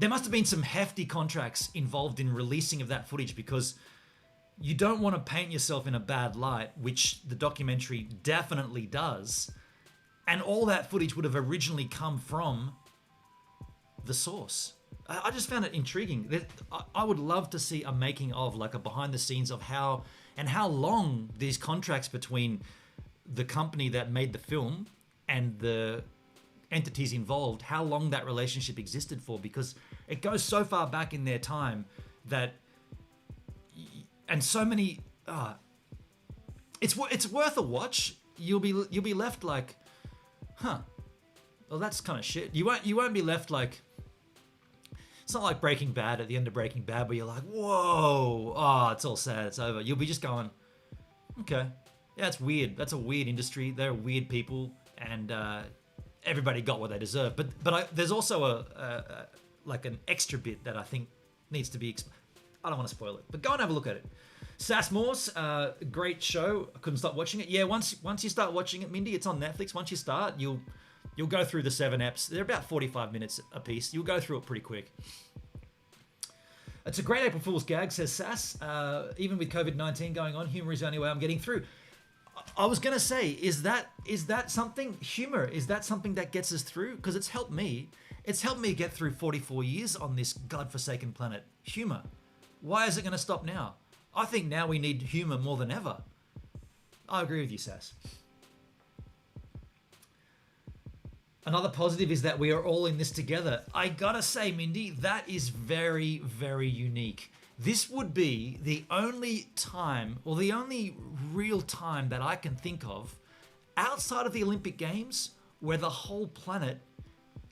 There must have been some hefty contracts involved in releasing of that footage, because you don't want to paint yourself in a bad light, which the documentary definitely does. And all that footage would have originally come from the source. I just found it intriguing. I would love to see a making of, like a behind the scenes of how long these contracts between the company that made the film and the entities involved, how long that relationship existed for, because it goes so far back in their time that, and so many, it's worth a watch. You'll be left like, huh, well, that's kind of shit. You won't be left like, it's not like Breaking Bad at the end of Breaking Bad where you're like, whoa, oh, it's all sad, it's over. You'll be just going, okay, yeah, it's weird. That's a weird industry. They're weird people, and everybody got what they deserve. But there's also a like an extra bit that I think needs to be. I don't want to spoil it, but go and have a look at it. Sass Morse, great show. I couldn't stop watching it. Yeah, once you start watching it, Mindy, it's on Netflix. Once you start, you'll go through the 7 eps. They're about 45 minutes a piece. You'll go through it pretty quick. It's a great April Fool's gag, says Sass. Even with COVID-19 going on, humor is the only way I'm getting through. I was gonna say, is that something? Humor, is that something that gets us through? Because it's helped me. It's helped me get through 44 years on this godforsaken planet. Humor. Why is it gonna stop now? I think now we need humor more than ever. I agree with you, Sass. Another positive is that we are all in this together. I gotta say, Mindy, that is very, very unique. This would be the only time, or the only real time that I can think of outside of the Olympic Games where the whole planet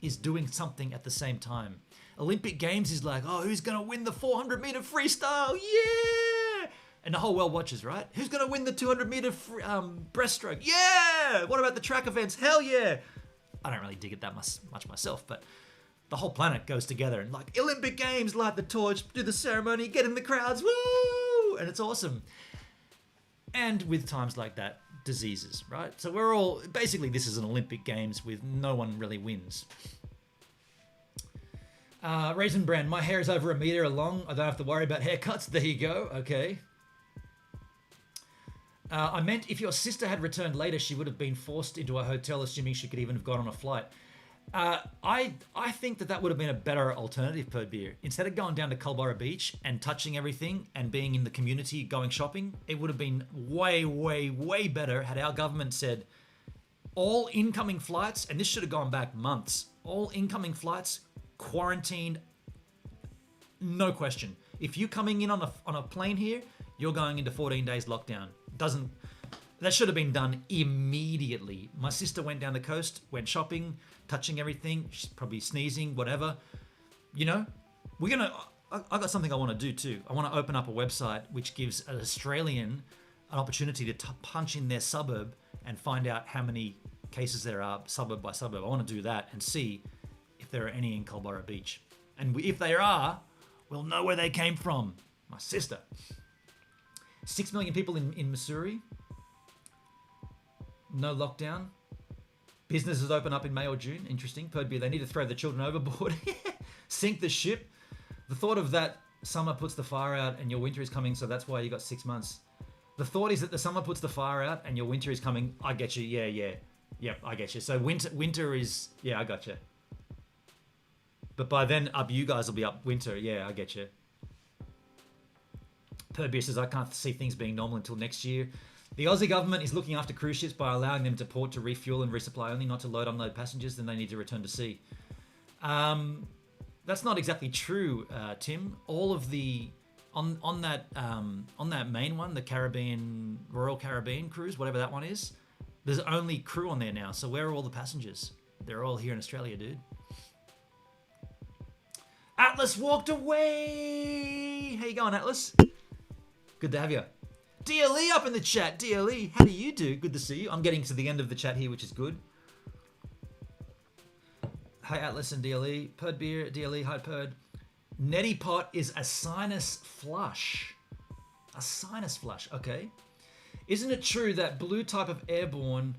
is doing something at the same time. Olympic Games is like, oh, who's gonna win the 400 meter freestyle? Yeah! And the whole world watches, right? Who's gonna win the 200 meter breaststroke? Yeah! What about the track events? Hell yeah! I don't really dig it that much myself, but the whole planet goes together and like, Olympic Games, light the torch, do the ceremony, get in the crowds, woo! And it's awesome. And with times like that, diseases, right? So we're all, basically this is an Olympic Games with no one really wins. Raisin Brand, my hair is over a meter long. I don't have to worry about haircuts. There you go. Okay. I meant if your sister had returned later, she would have been forced into a hotel, assuming she could even have gone on a flight. I think that would have been a better alternative, per beer. Instead of going down to Culburra Beach and touching everything and being in the community going shopping, it would have been way, way, way better had our government said all incoming flights, and this should have gone back months, all incoming flights quarantined, no question. If you're coming in on a plane here, you're going into 14 days lockdown. That should have been done immediately. My sister went down the coast, went shopping, touching everything. She's probably sneezing, whatever. You know, I got something I want to do too. I want to open up a website which gives an Australian an opportunity to punch in their suburb and find out how many cases there are suburb by suburb. I want to do that and see if there are any in Culburra Beach. And if there are, we'll know where they came from. My sister. 6 million people in Missouri. No lockdown. Businesses open up in May or June. Interesting. Perdbeer, they need to throw the children overboard. Sink the ship. The thought of that summer puts the fire out and your winter is coming, so that's why you got 6 months. The thought is that the summer puts the fire out and your winter is coming. I get you. Yeah. Yep, I get you. So winter is... Yeah, I got you. But by then, you guys will be up winter. Yeah, I get you. Perdbeer says, I can't see things being normal until next year. The Aussie government is looking after cruise ships by allowing them to port to refuel and resupply only, not to load, unload passengers, then they need to return to sea. That's not exactly true, Tim. All of the... On that main one, the Royal Caribbean cruise, whatever that one is, there's only crew on there now. So where are all the passengers? They're all here in Australia, dude. Atlas walked away. How you going, Atlas? Good to have you. DLE up in the chat. DLE, how do you do? Good to see you. I'm getting to the end of the chat here, which is good. Hi, Atlas and DLE. Perd Beer, DLE, hi, Perd. Neti Pot is a sinus flush. A sinus flush, okay. Isn't it true that flu types of airborne,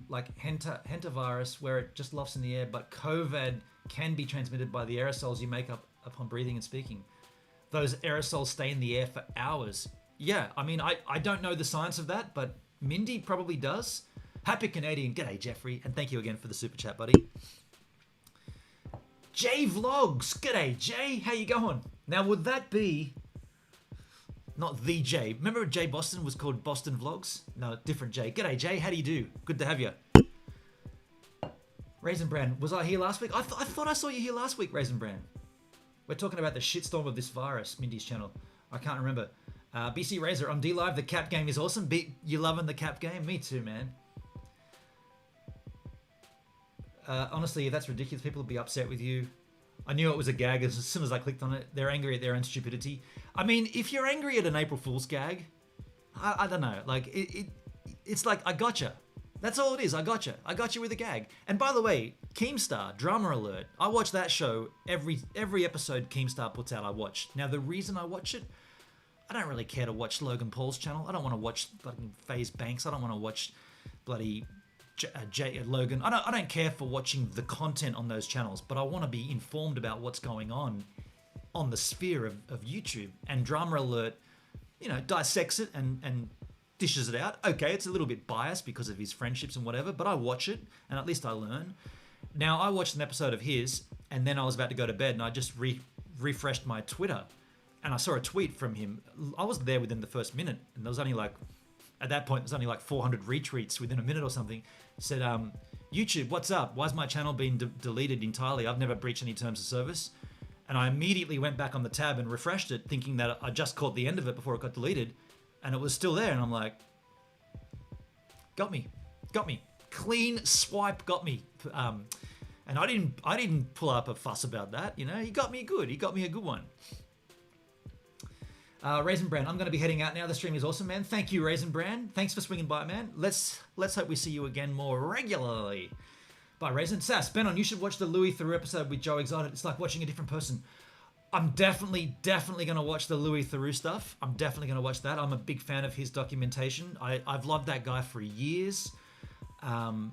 like hentavirus, where it just lofts in the air, but COVID can be transmitted by the aerosols you make up upon breathing and speaking? Those aerosols stay in the air for hours. Yeah, I mean, I don't know the science of that, but Mindy probably does. Happy Canadian. G'day, Jeffrey. And thank you again for the super chat, buddy. Jay Vlogs. G'day, Jay. How you going? Now, would that be... Not the Jay. Remember Jay Boston was called Boston Vlogs? No, different Jay. G'day, Jay. How do you do? Good to have you. Raisin Bran. Was I here last week? I thought I saw you here last week, Raisin Bran. We're talking about the shitstorm of this virus, Mindy's channel. I can't remember. BC Razor on D Live. The cap game is awesome. You loving the cap game? Me too, man. Honestly, that's ridiculous. People will be upset with you. I knew it was a gag as soon as I clicked on it. They're angry at their own stupidity. I mean, if you're angry at an April Fool's gag, I don't know. Like it's like I gotcha. That's all it is. I gotcha. I got you with a gag. And by the way, Keemstar, Drama Alert. I watch that show every episode Keemstar puts out. I watch. Now the reason I watch it, I don't really care to watch Logan Paul's channel. I don't want to watch fucking FaZe Banks. I don't want to watch bloody Logan. I don't care for watching the content on those channels, but I want to be informed about what's going on the sphere of YouTube. And Drama Alert, dissects it and dishes it out. Okay, it's a little bit biased because of his friendships and whatever, but I watch it and at least I learn. Now, I watched an episode of his and then I was about to go to bed and I just refreshed my Twitter and I saw a tweet from him. I was there within the first minute and there was only at that point, there's only 400 retweets within a minute or something. It said, YouTube, what's up? Why's my channel being deleted entirely? I've never breached any terms of service. And I immediately went back on the tab and refreshed it thinking that I just caught the end of it before it got deleted. And it was still there. And I'm like, got me. Clean swipe got me. And I didn't pull up a fuss about that. He got me good. He got me a good one. Raisin Bran, I'm going to be heading out now. The stream is awesome, man. Thank you, Raisin Bran. Thanks for swinging by, man. Let's hope we see you again more regularly. Bye, Raisin. Sass, Ben, you should watch the Louis Theroux episode with Joe Exotic. It's like watching a different person. I'm definitely going to watch the Louis Theroux stuff. I'm definitely going to watch that. I'm a big fan of his documentation. I've loved that guy for years.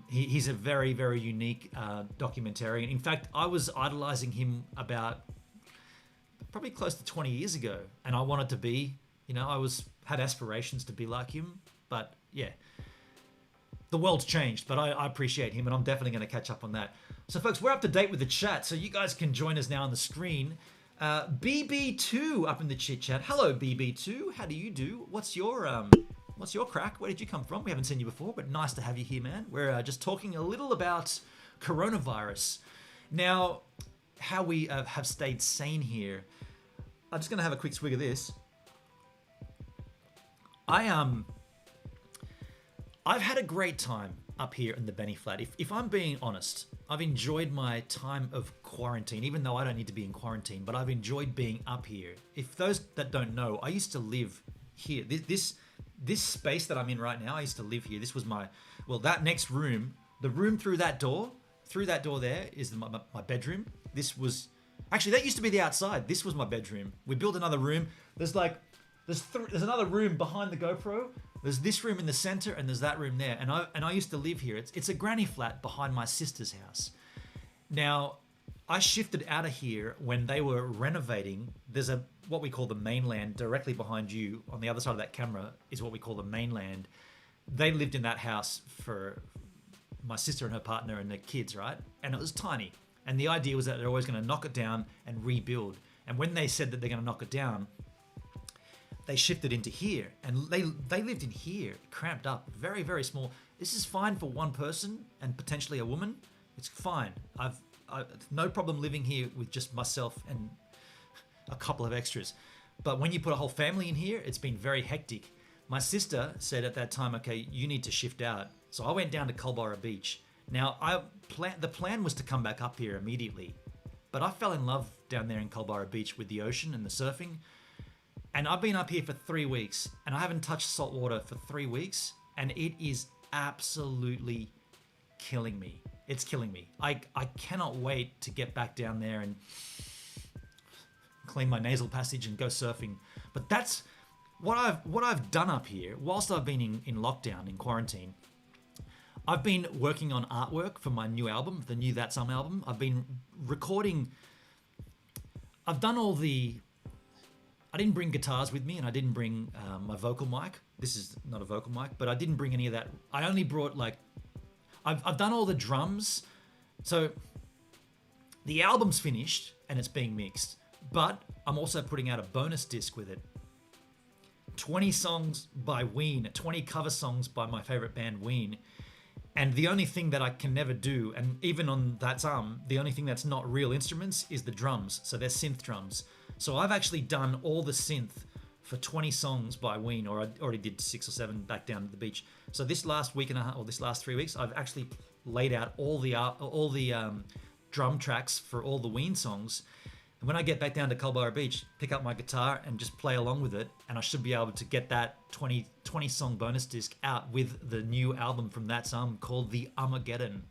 He's a very, very unique documentarian. In fact, I was idolizing him about probably close to 20 years ago, and I wanted to be, I had aspirations to be like him, but yeah, the world's changed, but I appreciate him, and I'm definitely going to catch up on that. So folks, we're up to date with the chat, so you guys can join us now on the screen. BB2 up in the chit chat. Hello, BB2. How do you do? What's your crack? Where did you come from? We haven't seen you before, but nice to have you here, man. We're just talking a little about coronavirus. Now, how we have stayed sane here. I'm just going to have a quick swig of this. I've had a great time up here in the Benny Flat. If I'm being honest, I've enjoyed my time of quarantine, even though I don't need to be in quarantine, but I've enjoyed being up here. If those that don't know, I used to live here. This space that I'm in right now, I used to live here. This was that next room, the room through that door there is my bedroom. Actually, that used to be the outside. This was my bedroom. We built another room. There's another room behind the GoPro. There's this room in the center, and there's that room there. And I used to live here. It's a granny flat behind my sister's house. Now, I shifted out of here when they were renovating. There's what we call the mainland directly behind you. On the other side of that camera is what we call the mainland. They lived in that house for my sister and her partner and their kids, right? And it was tiny. And the idea was that they're always going to knock it down and rebuild. And when they said that they're going to knock it down, they shifted into here. And they lived in here, cramped up, very, very small. This is fine for one person and potentially a woman. It's fine. I've no problem living here with just myself and a couple of extras. But when you put a whole family in here, it's been very hectic. My sister said at that time, okay, you need to shift out. So I went down to Culburra Beach. Now, the plan was to come back up here immediately, but I fell in love down there in Culburra Beach with the ocean and the surfing. And I've been up here for 3 weeks, and I haven't touched salt water for 3 weeks, and it is absolutely killing me. It's killing me. I cannot wait to get back down there and clean my nasal passage and go surfing. But that's what I've done up here whilst I've been in lockdown, in quarantine. I've been working on artwork for my new album, the new That Some album. I've been recording. I've done all the. I didn't bring guitars with me, and I didn't bring my vocal mic. This is not a vocal mic, but I didn't bring any of that. I only brought I've done all the drums. So the album's finished and it's being mixed, but I'm also putting out a bonus disc with it. 20 songs by Ween, 20 cover songs by my favorite band Ween. And the only thing that I can never do, and even on that the only thing that's not real instruments is the drums. So they're synth drums. So I've actually done all the synth for 20 songs by Ween, or I already did 6 or 7 back down at the beach. So this last week and a half, or this last 3 weeks, I've actually laid out all the drum tracks for all the Ween songs. And when I get back down to Culborough Beach, pick up my guitar and just play along with it, and I should be able to get that 20 song bonus disc out with the new album from that song called The Armageddon.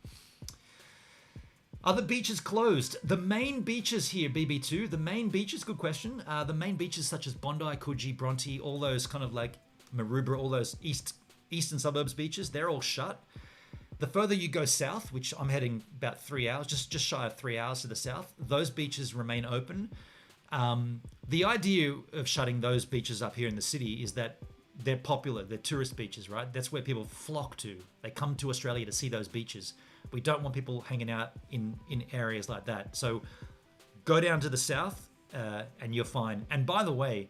Are the beaches closed? The main beaches here, BB2, the main beaches, good question. The main beaches such as Bondi, Coogee, Bronte, all those kind of like Maroubra, all those eastern suburbs beaches, they're all shut. The further you go south, which I'm heading about 3 hours, just shy of 3 hours to the south, those beaches remain open. The idea of shutting those beaches up here in the city is that they're popular, they're tourist beaches, right? That's where people flock to. They come to Australia to see those beaches. We don't want people hanging out in areas like that. So go down to the south and you're fine. And by the way,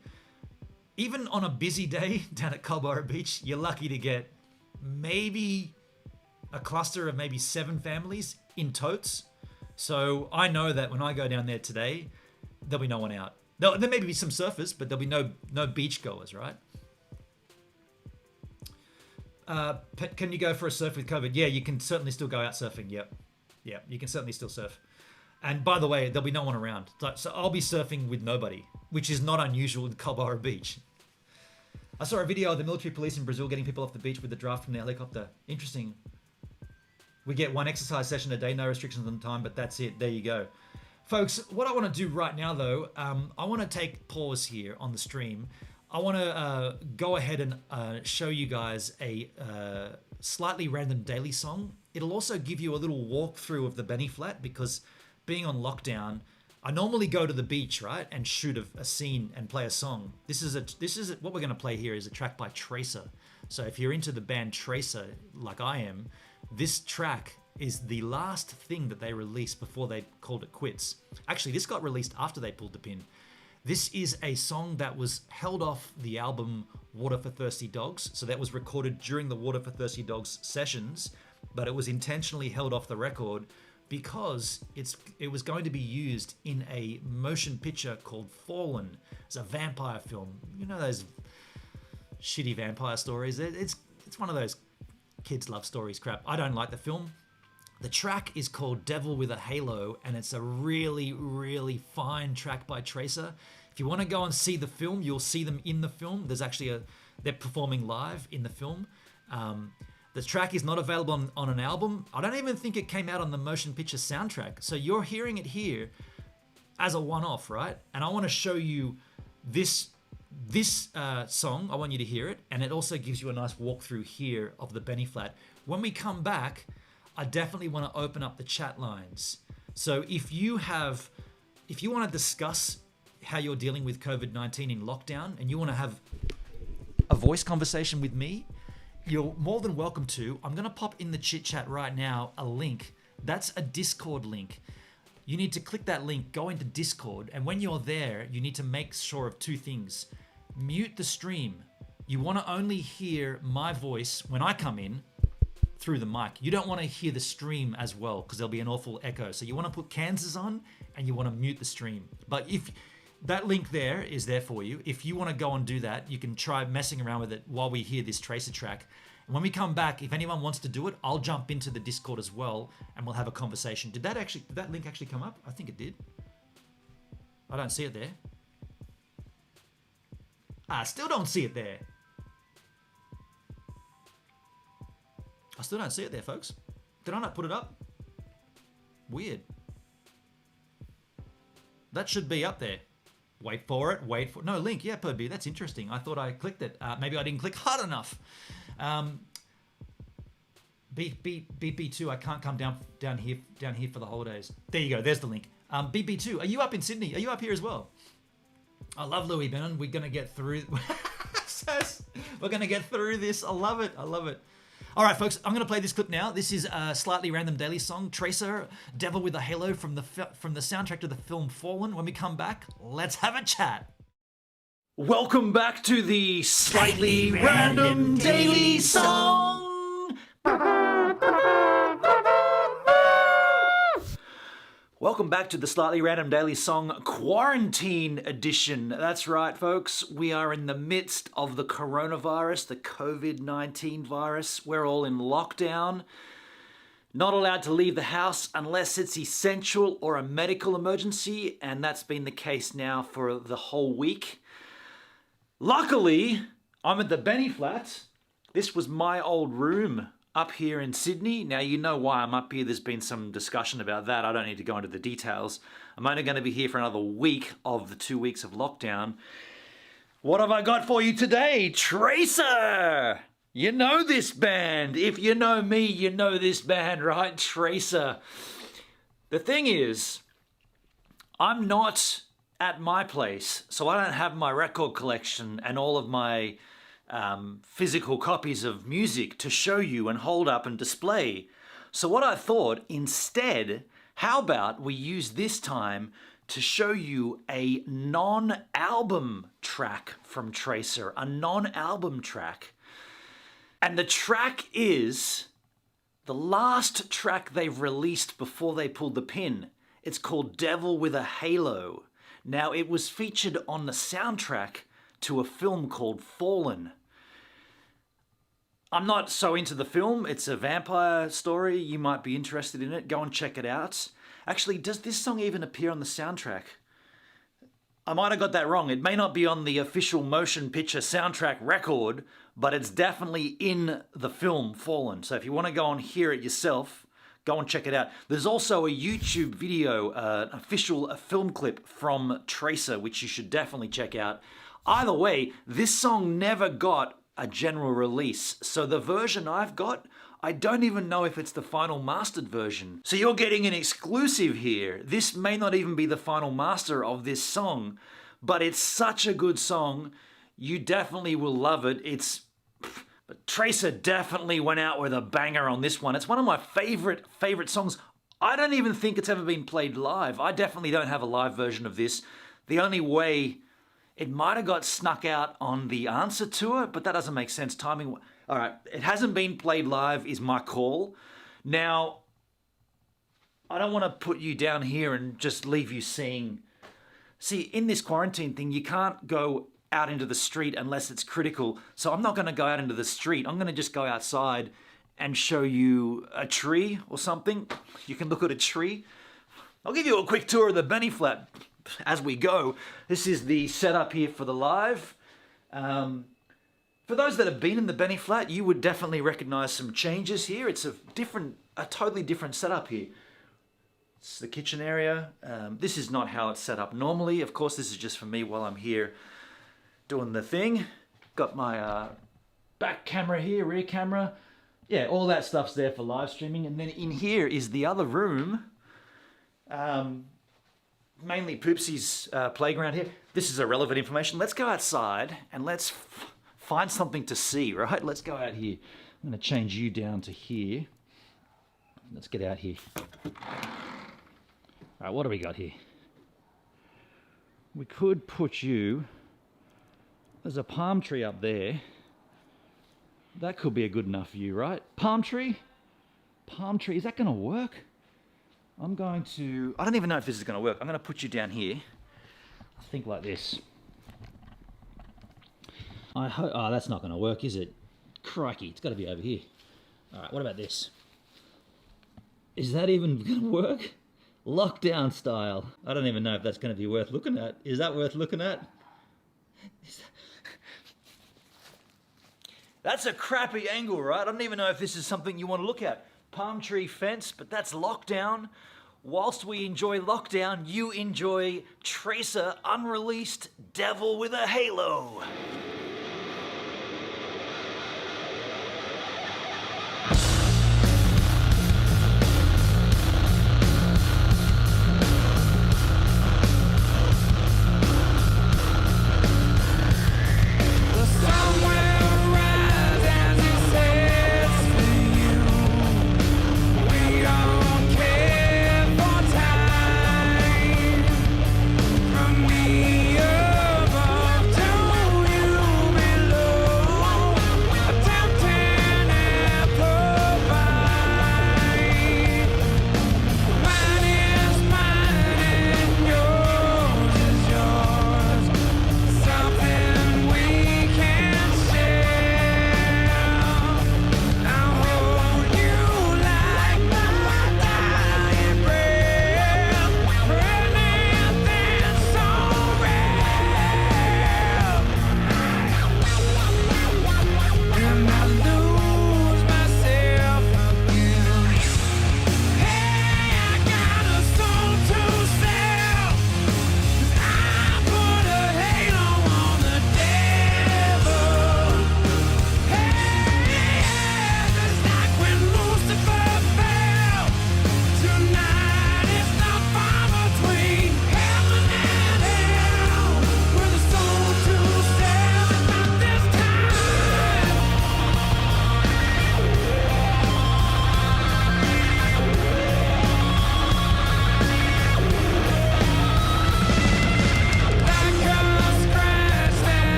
even on a busy day down at Culborough Beach, you're lucky to get maybe a cluster of maybe 7 families in totes. So I know that when I go down there today, there'll be no one out. There may be some surfers, but there'll be no beach goers, right? Can you go for a surf with COVID? Yeah, you can certainly still go out surfing. Yep. Yeah, you can certainly still surf. And by the way, there'll be no one around. So I'll be surfing with nobody, which is not unusual with Culborough Beach. I saw a video of the military police in Brazil getting people off the beach with the draft from the helicopter. Interesting. We get 1 exercise session a day, no restrictions on time, but that's it. There you go. Folks, what I want to do right now, though, I want to take pause here on the stream. I want to go ahead and show you guys a slightly random daily song. It'll also give you a little walkthrough of the Benny Flat, because being on lockdown, I normally go to the beach, right, and shoot a scene and play a song. This is what we're going to play here is a track by Tracer. So if you're into the band Tracer, like I am, this track is the last thing that they released before they called it quits. Actually, this got released after they pulled the pin. This is a song that was held off the album Water for Thirsty Dogs. So that was recorded during the Water for Thirsty Dogs sessions, but it was intentionally held off the record because it was going to be used in a motion picture called Fallen. It's a vampire film. You know those shitty vampire stories? It's one of those kids love stories crap. I don't like the film. The track is called Devil with a Halo, and it's a really, really fine track by Tracer. If you want to go and see the film, you'll see them in the film. There's actually they're performing live in the film. The track is not available on an album. I don't even think it came out on the motion picture soundtrack. So you're hearing it here as a one-off, right? And I want to show you this song. I want you to hear it, and it also gives you a nice walkthrough here of the Benny Flat. When we come back, I definitely want to open up the chat lines. So if you want to discuss how you're dealing with COVID-19 in lockdown, and you want to have a voice conversation with me, you're more than welcome to. I'm going to pop in the chit chat right now a link. That's a Discord link. You need to click that link, go into Discord, and when you're there, you need to make sure of 2 things. Mute the stream. You want to only hear my voice when I come in through the mic. You don't want to hear the stream as well, because there'll be an awful echo. So you want to put Kansas on and you want to mute the stream. But if that link there is there for you, if you want to go and do that, you can try messing around with it while we hear this Tracer track. And when we come back, if anyone wants to do it, I'll jump into the Discord as well and we'll have a conversation. Did that link actually come up? I think it did. I don't see it there. I still don't see it there. I still don't see it there, folks. Did I not put it up? Weird. That should be up there. Wait for it. No, link. Yeah, Purby. That's interesting. I thought I clicked it. Maybe I didn't click hard enough. BB2, I can't come down here for the holidays. There you go. There's the link. BB2, are you up in Sydney? Are you up here as well? I love Louis Bennon. We're going to get through. We're going to get through this. I love it. All right, folks, I'm going to play this clip now. This is a slightly random daily song, Tracer, Devil with a Halo, from the soundtrack to the film Fallen. When we come back, let's have a chat. Welcome back to the slightly random daily song. Welcome back to the Slightly Random Daily Song Quarantine Edition. That's right, folks. We are in the midst of the coronavirus, the COVID-19 virus. We're all in lockdown. Not allowed to leave the house unless it's essential or a medical emergency, and that's been the case now for the whole week. Luckily, I'm at the Benny Flat. This was my old room up here in Sydney. Now, you know why I'm up here. There's been some discussion about that. I don't need to go into the details. I'm only going to be here for another week of the 2 weeks of lockdown. What have I got for you today? Tracer! You know this band. If you know me, you know this band, right? Tracer. The thing is, I'm not at my place, so I don't have my record collection and all of my physical copies of music to show you and hold up and display. So what I thought, instead, how about we use this time to show you a non-album track from Tracer, a non-album track. And the track is the last track they've released before they pulled the pin. It's called Devil with a Halo. Now, it was featured on the soundtrack to a film called Fallen. I'm not so into the film. It's a vampire story. You might be interested in it. Go and check it out. Actually, does this song even appear on the soundtrack? I might have got that wrong. It may not be on the official motion picture soundtrack record, but it's definitely in the film Fallen. So if you want to go and hear it yourself, go and check it out. There's also a YouTube video, a film clip from Tracer, which you should definitely check out. Either way, this song never got a general release. So the version I've got, I don't even know if it's the final mastered version. So you're getting an exclusive here. This may not even be the final master of this song, but it's such a good song. You definitely will love it. But Tracer definitely went out with a banger on this one. It's one of my favorite songs. I don't even think it's ever been played live. I definitely don't have a live version of this. The only way, it might have got snuck out on the Answer tour, but that doesn't make sense timing. All right, it hasn't been played live is my call. Now, I don't want to put you down here and just leave you seeing. See, in this quarantine thing, you can't go out into the street unless it's critical. So I'm not going to go out into the street. I'm going to just go outside and show you a tree or something. You can look at a tree. I'll give you a quick tour of the Benny Flat as we go. This is the setup here for the live. For those that have been in the Benny Flat, you would definitely recognize some changes here. It's a totally different setup here. It's the kitchen area. This is not how it's set up normally. Of course, this is just for me while I'm here doing the thing. Got my back camera here, rear camera. Yeah, all that stuff's there for live streaming. And then in here is the other room. Mainly Poopsy's playground here. This is irrelevant information. Let's go outside and let's find something to see, right? Let's go out here. I'm going to change you down to here. Let's get out here. All right, what do we got here? We could put you... There's a palm tree up there. That could be a good enough view, right? Palm tree? Palm tree, is that going to work? I don't even know if this is going to work. I'm going to put you down here. Think like this. Oh, that's not going to work, is it? Crikey, it's got to be over here. All right, what about this? Is that even going to work? Lockdown style. I don't even know if that's going to be worth looking at. Is that worth looking at? That's a crappy angle, right? I don't even know if this is something you want to look at. Palm tree fence, but that's lockdown. Whilst we enjoy lockdown, you enjoy Tracer unreleased Devil with a Halo. The sun will rise as it sets.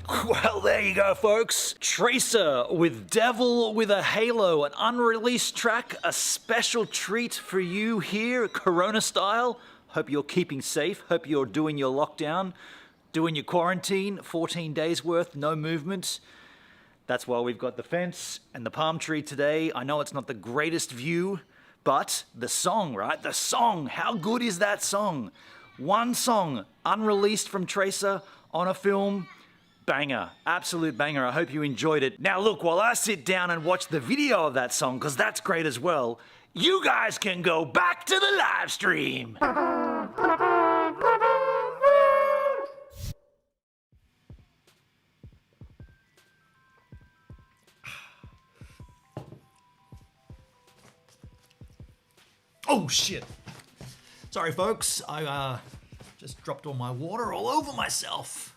Well, there you go, folks. Tracer with Devil with a Halo, an unreleased track, a special treat for you here, Corona style. Hope you're keeping safe. Hope you're doing your lockdown, doing your quarantine, 14 days worth, no movement. That's why we've got the fence and the palm tree today. I know it's not the greatest view, but the song, right? The song, how good is that song? One song, unreleased from Tracer on a film. Banger, absolute banger. I hope you enjoyed it. Now look, while I sit down and watch the video of that song, because that's great as well, you guys can go back to the live stream. Oh shit. Sorry folks, I just dropped all my water all over myself.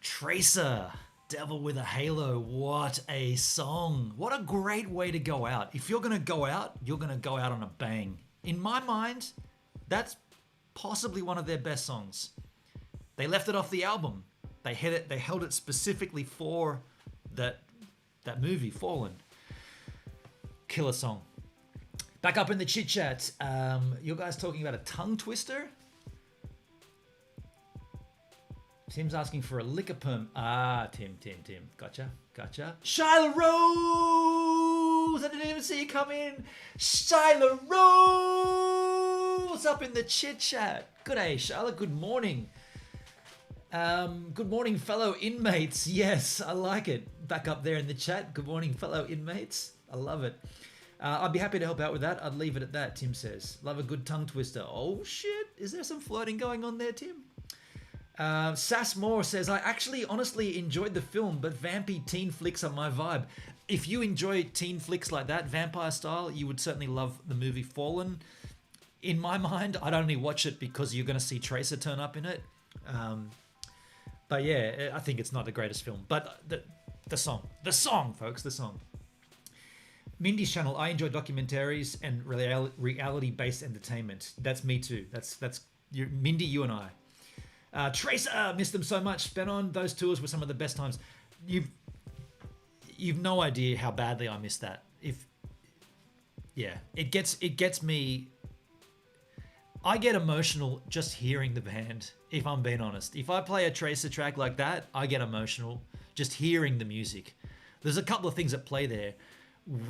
Tracer, Devil with a Halo, what a song. What a great way to go out. If you're gonna go out, you're gonna go out on a bang. In my mind, that's possibly one of their best songs. They left it off the album. They held it specifically for that movie, Fallen. Killer song. Back up in the chit chat, you guys talking about a tongue twister? Tim's asking for a liquor perm. Ah, Tim. Gotcha. Shyla Rose! I didn't even see you come in. Shyla Rose! Up in the chit chat. Good day, Shyla. Good morning. Good morning, fellow inmates. Yes, I like it. Back up there in the chat. Good morning, fellow inmates. I love it. I'd be happy to help out with that. I'd leave it at that, Tim says. Love a good tongue twister. Oh, shit. Is there some flirting going on there, Tim? Sass Moore says, I actually honestly enjoyed the film, but vampy teen flicks are my vibe. If you enjoy teen flicks like that, vampire style, you would certainly love the movie Fallen. In my mind, I'd only watch it because you're going to see Tracer turn up in it. But yeah, I think it's not the greatest film. But the song, folks, the song. Mindy's channel, I enjoy documentaries and reality-based entertainment. That's me too. That's Mindy, you and I. Tracer, missed them so much. Spent on those tours were some of the best times. You've no idea how badly I missed that. It gets me. I get emotional just hearing the band. If I'm being honest, if I play a Tracer track like that, I get emotional just hearing the music. There's a couple of things at play there.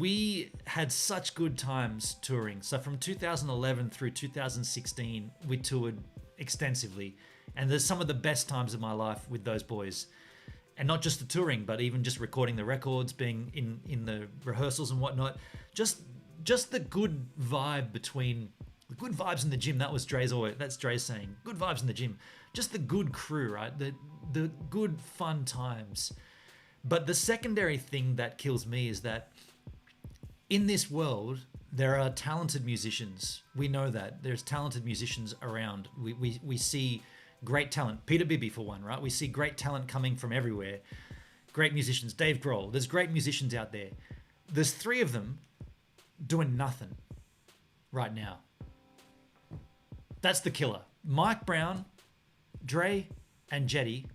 We had such good times touring. So from 2011 through 2016, we toured extensively. And there's some of the best times of my life with those boys. And not just the touring, but even just recording the records, being in the rehearsals and whatnot. Just the good vibe between the good vibes in the gym. That's Dre's saying. Good vibes in the gym. Just the good crew, right? The good fun times. But the secondary thing that kills me is that in this world, there are talented musicians. We know that. There's talented musicians around. We see great talent. Peter Bibby, for one, right? We see great talent coming from everywhere. Great musicians. Dave Grohl. There's great musicians out there. There's 3 of them doing nothing right now. That's the killer. Mike Brown, Dre, and Jetty,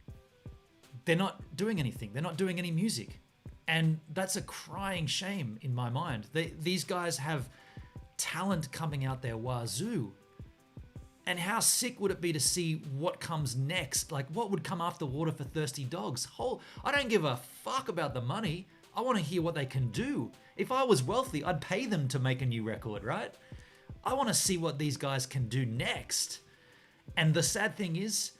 they're not doing anything. They're not doing any music. And that's a crying shame in my mind. These guys have talent coming out their wazoo. And how sick would it be to see what comes next? Like, what would come after Water for Thirsty Dogs? I don't give a fuck about the money. I want to hear what they can do. If I was wealthy, I'd pay them to make a new record, right? I want to see what these guys can do next. And the sad thing is,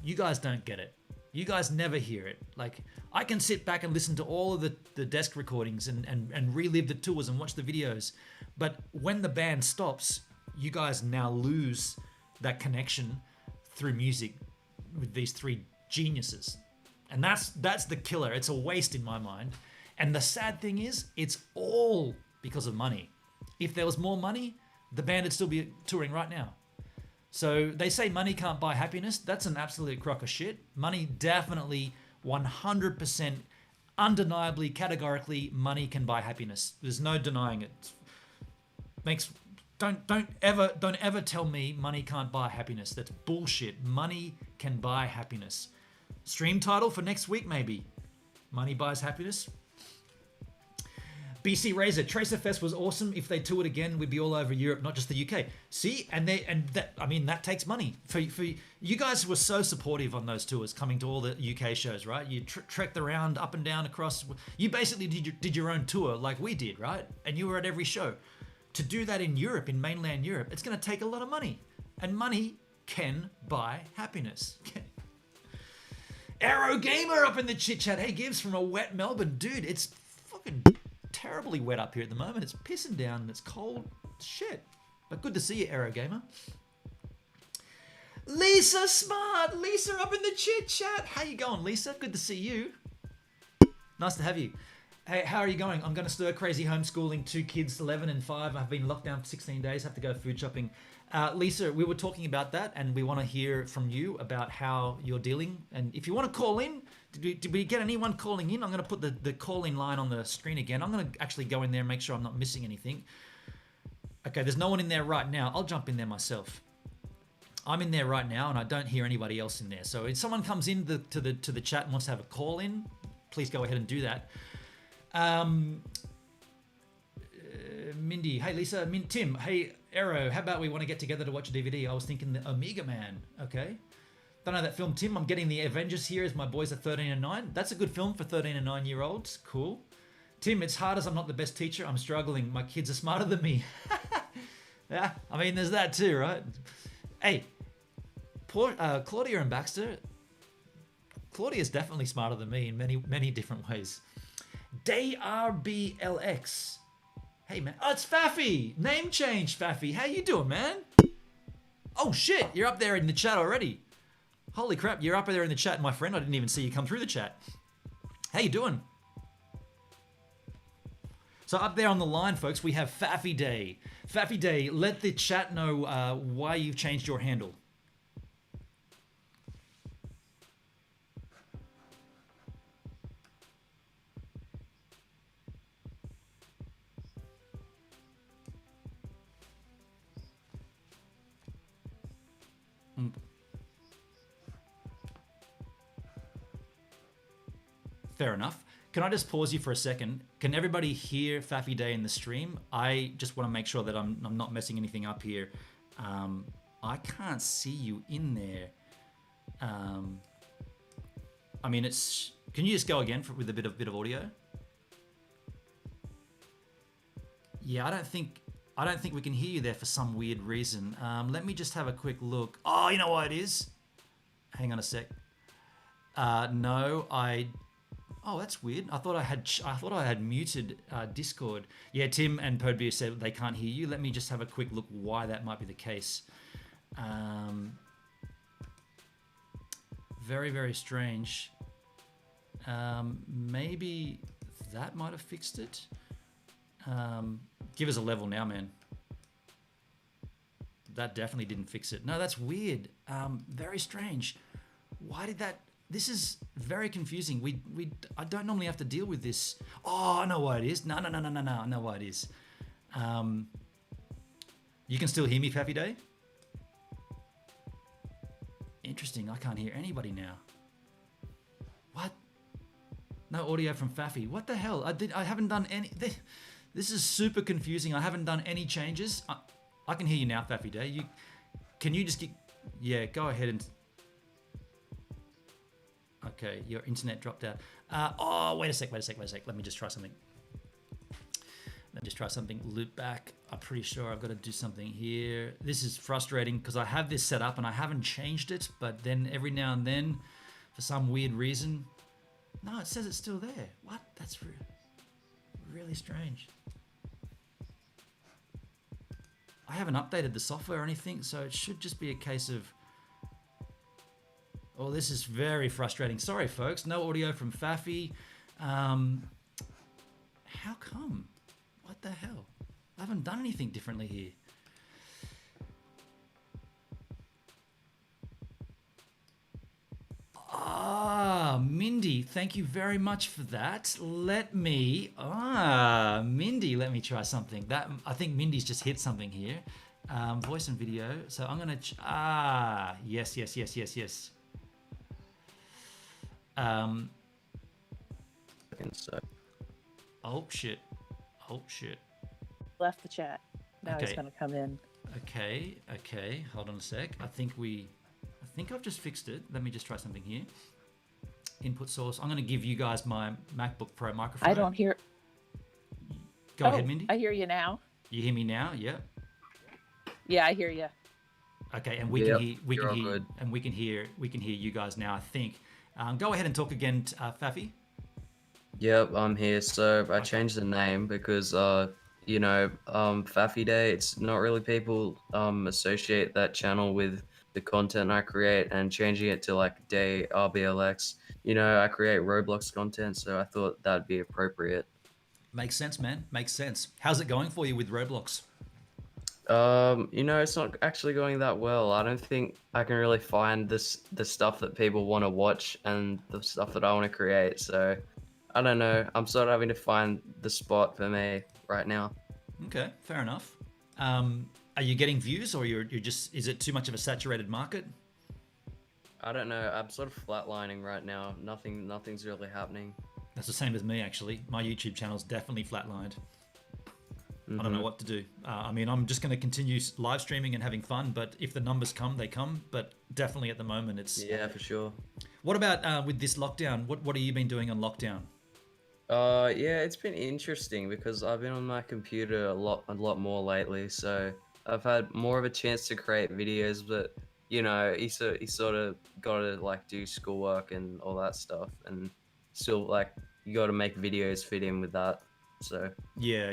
you guys don't get it. You guys never hear it. Like, I can sit back and listen to all of the desk recordings and relive the tours and watch the videos. But when the band stops, you guys now lose that connection through music with these 3 geniuses. And that's the killer. It's a waste in my mind. And the sad thing is, it's all because of money. If there was more money, the band would still be touring right now. So they say money can't buy happiness. That's an absolute crock of shit. Money definitely 100% undeniably, categorically, money can buy happiness. There's no denying it. Don't ever tell me money can't buy happiness. That's bullshit. Money can buy happiness. Stream title for next week, maybe. Money buys happiness. BC Razor, Tracer Fest was awesome. If they toured again, we'd be all over Europe, not just the UK. See, that takes money. For you guys were so supportive on those tours, coming to all the UK shows, right? You trekked around up and down across. You basically did your own tour like we did, right? And you were at every show. To do that in Europe, in mainland Europe, it's going to take a lot of money, and money can buy happiness. Aero Gamer up in the chit chat. Hey Gibbs from a wet Melbourne, dude. It's fucking terribly wet up here at the moment. It's pissing down and it's cold. Shit. But good to see you, Aero Gamer. Lisa Smart. Lisa up in the chit chat. How you going, Lisa? Good to see you. Nice to have you. Hey, how are you going? I'm going to stir crazy homeschooling 2 kids, 11 and 5. I've been locked down for 16 days. Have to go food shopping. Lisa, we were talking about that, and we want to hear from you about how you're dealing. And if you want to call in, did we get anyone calling in? I'm going to put the call-in line on the screen again. I'm going to actually go in there and make sure I'm not missing anything. Okay, there's no one in there right now. I'll jump in there myself. I'm in there right now, and I don't hear anybody else in there. So if someone comes in to the chat and wants to have a call-in, please go ahead and do that. Mindy, hey Lisa, Tim, hey Arrow, how about we want to get together to watch a DVD? I was thinking the Omega Man. Okay, don't know that film, Tim. I'm getting the Avengers here as my boys are 13 and 9. That's a good film for 13 and 9-year-olds. Cool. Tim, it's hard as I'm not the best teacher. I'm struggling. My kids are smarter than me. Yeah, I mean, there's that too, right? Hey, poor Claudia and Baxter. Claudia's definitely smarter than me in many different ways. DayRBLX. Hey man, oh, it's Faffy. Name change, Faffy. How you doing, man? Oh shit, you're up there in the chat already. Holy crap, you're up there in the chat, my friend. I didn't even see you come through the chat. How you doing? So up there on the line, folks, we have Faffy Day. Faffy Day, let the chat know why you've changed your handle. Fair enough. Can I just pause you for a second? Can everybody hear Faffy Day in the stream? I just want to make sure that I'm not messing anything up here. I can't see you in there. I mean, it's. Can you just go again with a bit of audio? Yeah, I don't think we can hear you there for some weird reason. Let me just have a quick look. Oh, you know what it is? Hang on a sec. No, Oh, that's weird. I thought I had muted Discord. Yeah, Tim and Podbeer said they can't hear you. Let me just have a quick look why that might be the case. Very, very strange. Maybe that might have fixed it. Give us a level now, man. That definitely didn't fix it. No, that's weird. Very strange. Why did that? This is very confusing. I don't normally have to deal with this. Oh, I know why it is. No. I know why it is. You can still hear me, Faffy Day? Interesting. I can't hear anybody now. What? No audio from Faffy. What the hell? I haven't done any. This is super confusing. I haven't done any changes. I can hear you now, Faffy Day. Can you just get? Yeah, go ahead and. Okay, your internet dropped out. Oh, wait a sec. Let me just try something. Loop back. I'm pretty sure I've got to do something here. This is frustrating because I have this set up and I haven't changed it, but then every now and then, for some weird reason, no, it says it's still there. What? That's really strange. I haven't updated the software or anything, so it should just be a case of. Oh, this is very frustrating. Sorry, folks. No audio from Faffy. How come? What the hell? I haven't done anything differently here. Mindy, thank you very much for that. Mindy, let me try something. I think Mindy's just hit something here. Voice and video. So I'm gonna. Yes. Um, And so oh shit. Oh shit. Left the chat. Now he's Okay. going to come in. Okay. Hold on a sec. I think I've just fixed it. Let me just try something here. Input source. I'm going to give you guys my MacBook Pro microphone. I don't hear. Go ahead, Mindy. I hear you now. You hear me now? Yeah. Yeah, I hear you. Okay, and we Yep, can hear we you're can all hear good. and we can hear you guys now. I think. Go ahead and talk again, Fafi. yep, I'm here. So I changed the name because Faffy Day. It's not really people associate that channel with the content I create, and changing it to like Day RBLX. I create Roblox content, so I thought that'd be appropriate. Makes sense, man. Makes sense. How's it going for you with Roblox? It's not actually going that well. I don't think I can really find the stuff that people want to watch and the stuff that I want to create. So I don't know. I'm sort of having to find the spot for me right now. Okay, fair enough. Are you getting views, or you're just? Is it too much of a saturated market? I don't know. I'm sort of flatlining right now. Nothing's really happening. That's the same as me, actually. My YouTube channel's definitely flatlined. I don't know what to do. I mean, I'm just going to continue live streaming and having fun, but if the numbers come, they come. But definitely at the moment, it's... Yeah, for sure. What about with this lockdown? What have you been doing on lockdown? Yeah, it's been interesting because I've been on my computer a lot more lately. So I've had more of a chance to create videos, but you sort of got to like do schoolwork and all that stuff, and still like you got to make videos fit in with that. So Yeah.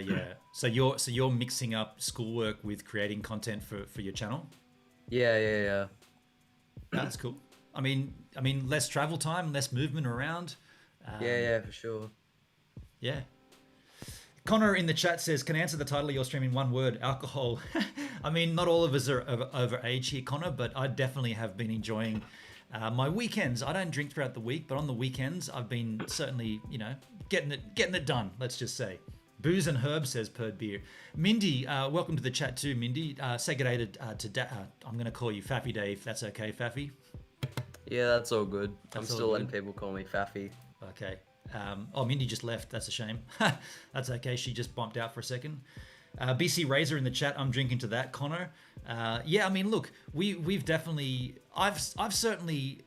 So you're mixing up schoolwork with creating content for your channel? yeah. That's cool. I mean, less travel time, less movement around. Yeah, for sure. Yeah. Connor in the chat says, can answer the title of your stream in one word, alcohol. I mean, not all of us are over age here, Connor, but I definitely have been enjoying my weekends. I don't drink throughout the week, but on the weekends, I've been certainly, getting it done, let's just say. Booze and Herb says Perd Beer. Mindy, welcome to the chat too, Mindy. Say good day to I'm going to call you Faffy Day, if that's okay, Faffy. Yeah, that's all good. I'm That's all still letting good. people call me Faffy. Okay. Mindy just left. That's a shame. That's okay. She just bumped out for a second. BC Razor in the chat. I'm drinking to that, Connor. Yeah, I mean, look, we've definitely. I've certainly.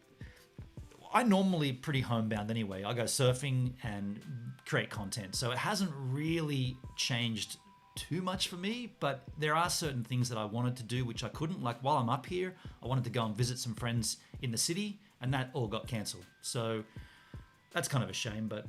I normally pretty homebound anyway. I go surfing and create content, so it hasn't really changed too much for me. But there are certain things that I wanted to do which I couldn't. Like while I'm up here, I wanted to go and visit some friends in the city, and that all got cancelled. So. That's kind of a shame, but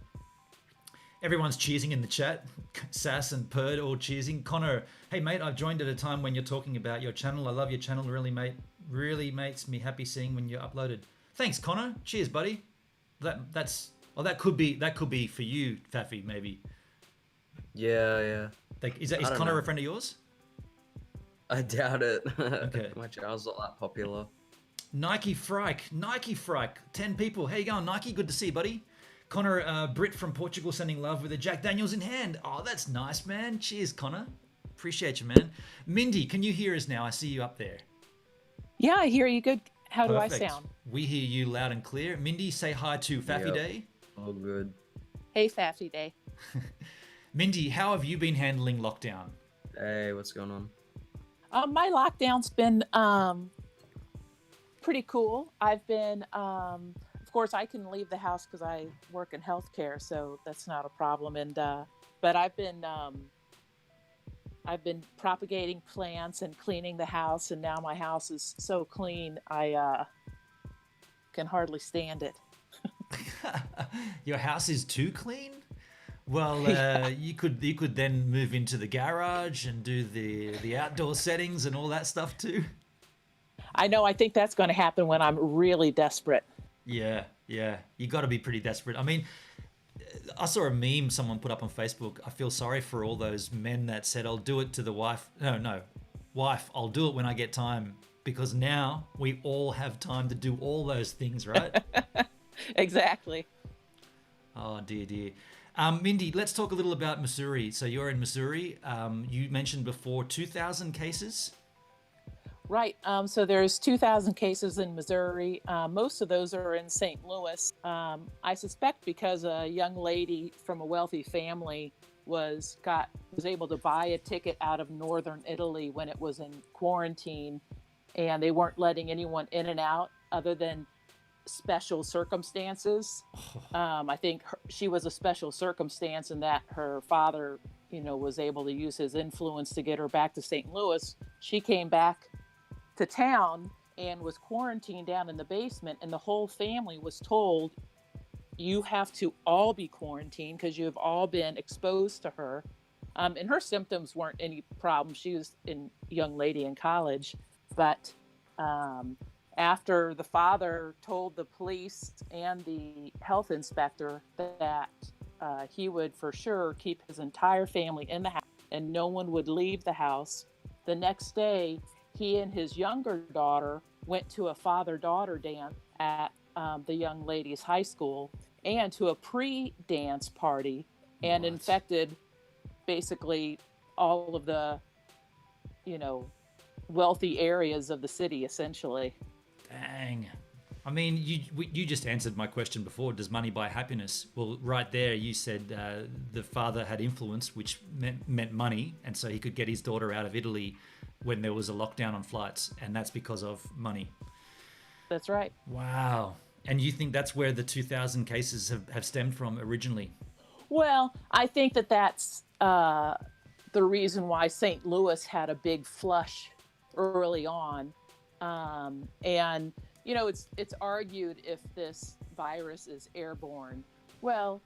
everyone's cheersing in the chat. Sass and Perd all cheersing. Connor, hey mate, I've joined at a time when you're talking about your channel. I love your channel, really, mate. Really makes me happy seeing when you're uploaded. Thanks, Connor. Cheers, buddy. That could be for you, Faffy, maybe. Yeah. Is I don't Connor know. a friend of yours? I doubt it. Okay. My channel's not that popular. Nike Frike, 10 people. How you going, Nike? Good to see you, buddy. Connor Britt from Portugal sending love with a Jack Daniels in hand. Oh, that's nice, man. Cheers, Connor. Appreciate you, man. Mindy, can you hear us now? I see you up there. Yeah, I hear you good. How do I Perfect. sound? We hear you loud and clear. Mindy, say hi to Faffy Yep. Day. All good. Hey, Faffy Day. Mindy, how have you been handling lockdown? Hey, what's going on? My lockdown's been pretty cool. I've been, of course, I can leave the house because I work in healthcare, so that's not a problem. And but I've been propagating plants and cleaning the house, and now my house is so clean I can hardly stand it. Your house is too clean? Well, you could then move into the garage and do the outdoor settings and all that stuff too. I know. I think that's going to happen when I'm really desperate. Yeah. You got to be pretty desperate. I mean, I saw a meme someone put up on Facebook. I feel sorry for all those men that said, I'll do it to the wife. No, wife, I'll do it when I get time. Because now we all have time to do all those things, right? Exactly. Oh, dear. Mindy, let's talk a little about Missouri. So you're in Missouri. You mentioned before 2,000 cases. Right. So there's 2,000 cases in Missouri. Most of those are in St. Louis. I suspect because a young lady from a wealthy family was able to buy a ticket out of northern Italy when it was in quarantine, and they weren't letting anyone in and out other than special circumstances. I think she was a special circumstance in that her father, was able to use his influence to get her back to St. Louis. She came back to town and was quarantined down in the basement, and the whole family was told, you have to all be quarantined because you have all been exposed to her. And her symptoms weren't any problem. She was a young lady in college, but after the father told the police and the health inspector that he would for sure keep his entire family in the house and no one would leave the house, the next day he and his younger daughter went to a father-daughter dance at the young lady's high school and to a pre-dance party, and What? infected basically all of the, wealthy areas of the city, essentially. Dang. I mean, you just answered my question before. Does money buy happiness? Well, right there, you said the father had influence, which meant money, and so he could get his daughter out of Italy when there was a lockdown on flights, and that's because of money. That's right. Wow. And you think that's where the 2,000 cases have stemmed from originally? Well, I think that that's the reason why St. Louis had a big flush early on. And, it's argued if this virus is airborne. Well,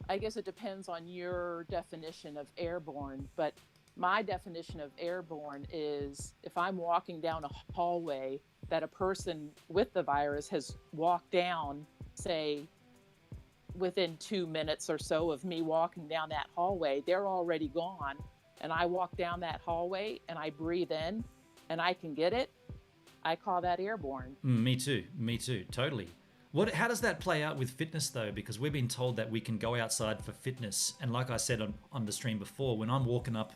I guess it depends on your definition of airborne, but my definition of airborne is if I'm walking down a hallway that a person with the virus has walked down, say, within 2 minutes or so of me walking down that hallway, they're already gone. And I walk down that hallway and I breathe in and I can get it. I call that airborne. Me too. Me too. Totally. How does that play out with fitness though? Because we've been told that we can go outside for fitness. And like I said on the stream before, when I'm walking up,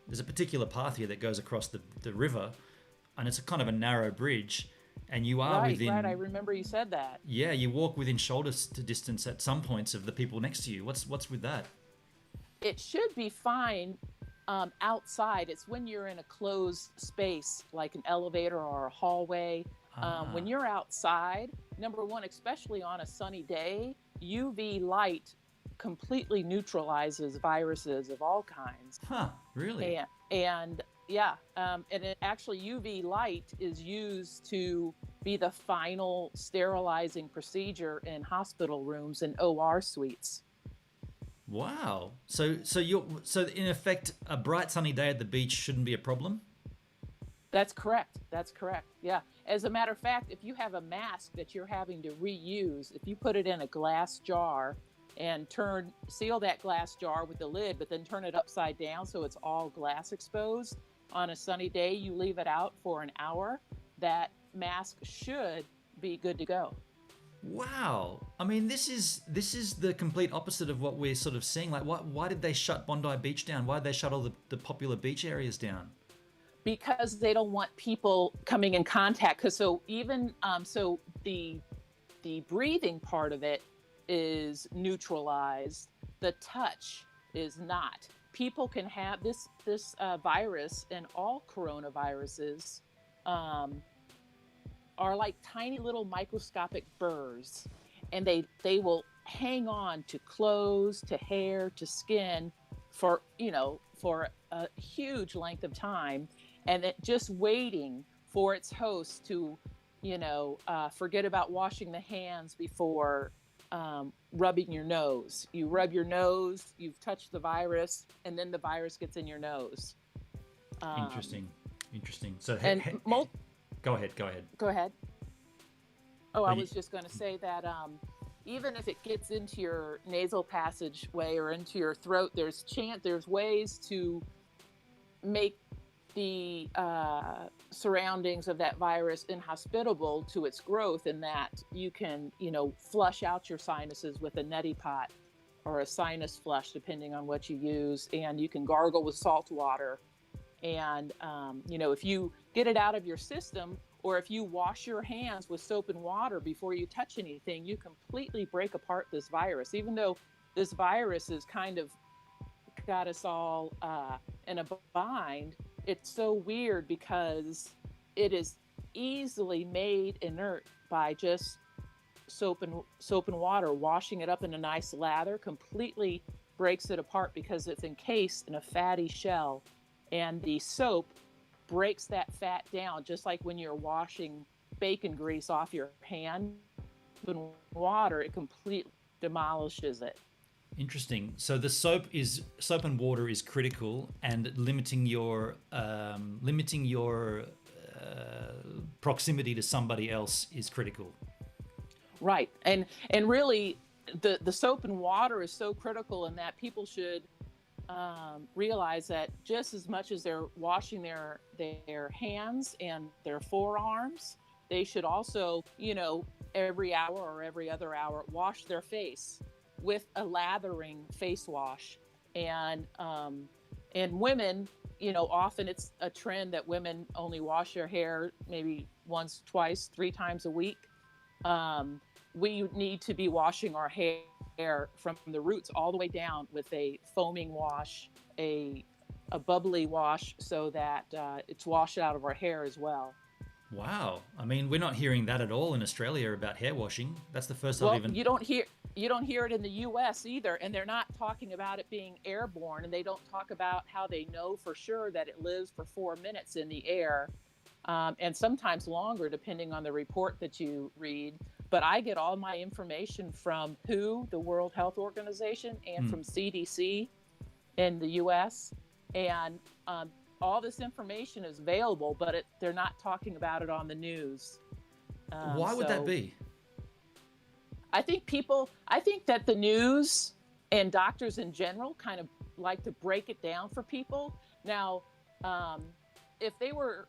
there's a particular path here that goes across the river, and it's a kind of a narrow bridge, and you are within... Right, I remember you said that. Yeah, you walk within shoulder distance at some points of the people next to you. What's with that? It should be fine outside. It's when you're in a closed space, like an elevator or a hallway. When you're outside, number one, especially on a sunny day, UV light completely neutralizes viruses of all kinds. Huh, really? And actually UV light is used to be the final sterilizing procedure in hospital rooms and OR suites. Wow. So in effect, a bright sunny day at the beach shouldn't be a problem? That's correct. Yeah. As a matter of fact, if you have a mask that you're having to reuse, if you put it in a glass jar and seal that glass jar with the lid, but then turn it upside down so it's all glass exposed, on a sunny day, you leave it out for an hour, that mask should be good to go. Wow. I mean, this is the complete opposite of what we're sort of seeing. Like, why did they shut Bondi Beach down? Why did they shut all the popular beach areas down? Because they don't want people coming in contact. Because so the breathing part of it is neutralized. The touch is not. People can have this virus, and all coronaviruses are like tiny little microscopic burrs, and they will hang on to clothes, to hair, to skin for a huge length of time, and it just waiting for its host to forget about washing the hands before rubbing your nose. You rub your nose, you've touched the virus, and then the virus gets in your nose. Interesting. So Go ahead. Go ahead. Oh, I was just going to say that even if it gets into your nasal passageway or into your throat, there's ways to make the surroundings of that virus inhospitable to its growth, in that you can, flush out your sinuses with a neti pot or a sinus flush, depending on what you use, and you can gargle with salt water. And, if you get it out of your system, or if you wash your hands with soap and water before you touch anything, you completely break apart this virus. Even though this virus has kind of got us all in a bind, it's so weird because it is easily made inert by just soap and water. Washing it up in a nice lather completely breaks it apart because it's encased in a fatty shell, and the soap breaks that fat down, just like when you're washing bacon grease off your hand. In water, it completely demolishes it. Interesting. So the soap and water is critical, and limiting your proximity to somebody else is critical. Right. And really, the soap and water is so critical in that people should realize that just as much as they're washing their hands and their forearms, they should also, every hour or every other hour, wash their face with a lathering face wash. And women, often it's a trend that women only wash their hair maybe once, twice, 3 times a week. We need to be washing our hair from the roots all the way down with a foaming wash, a bubbly wash, so that it's washed out of our hair as well. Wow. I mean, we're not hearing that at all in Australia about hair washing. That's the first Well, I've even... you don't hear it in the U.S. either, and they're not talking about it being airborne, and they don't talk about how they know for sure that it lives for 4 minutes in the air, and sometimes longer depending on the report that you read. But I get all my information from WHO, the World Health Organization, and from CDC in the U.S. And all this information is available, but they're not talking about it on the news. Why would that be? I think that the news and doctors in general kind of like to break it down for people. Now, if they were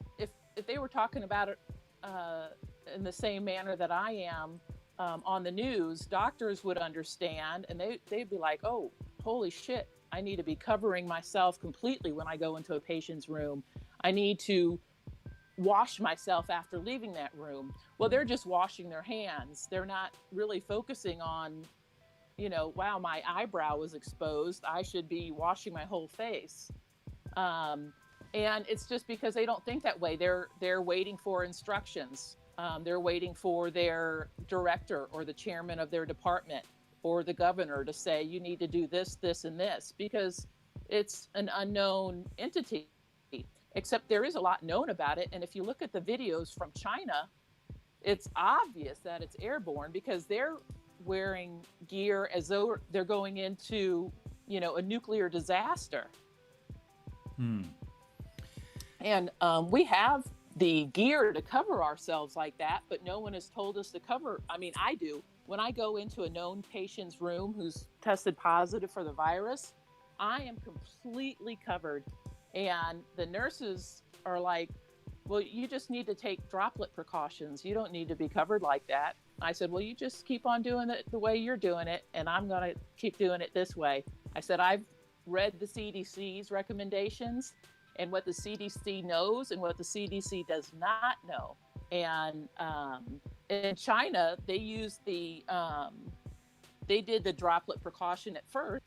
talking about it in the same manner that I am on the news, doctors would understand, and they'd be like, oh, holy shit, I need to be covering myself completely when I go into a patient's room. I need to wash myself after leaving that room. Well, they're just washing their hands. They're not really focusing on, wow, my eyebrow was exposed, I should be washing my whole face. And it's just because they don't think that way. They're waiting for instructions. They're waiting for their director or the chairman of their department or the governor to say, you need to do this, this, and this, because it's an unknown entity. Except there is a lot known about it. And if you look at the videos from China, it's obvious that it's airborne because they're wearing gear as though they're going into, a nuclear disaster. And we have the gear to cover ourselves like that, but no one has told us to cover. I mean, I do. When I go into a known patient's room who's tested positive for the virus, I am completely covered. And the nurses are like, well, you just need to take droplet precautions. You don't need to be covered like that. I said, well, you just keep on doing it the way you're doing it, and I'm going to keep doing it this way. I said, I've read the CDC's recommendations and what the CDC knows and what the CDC does not know. And in China, they used they did the droplet precaution at first,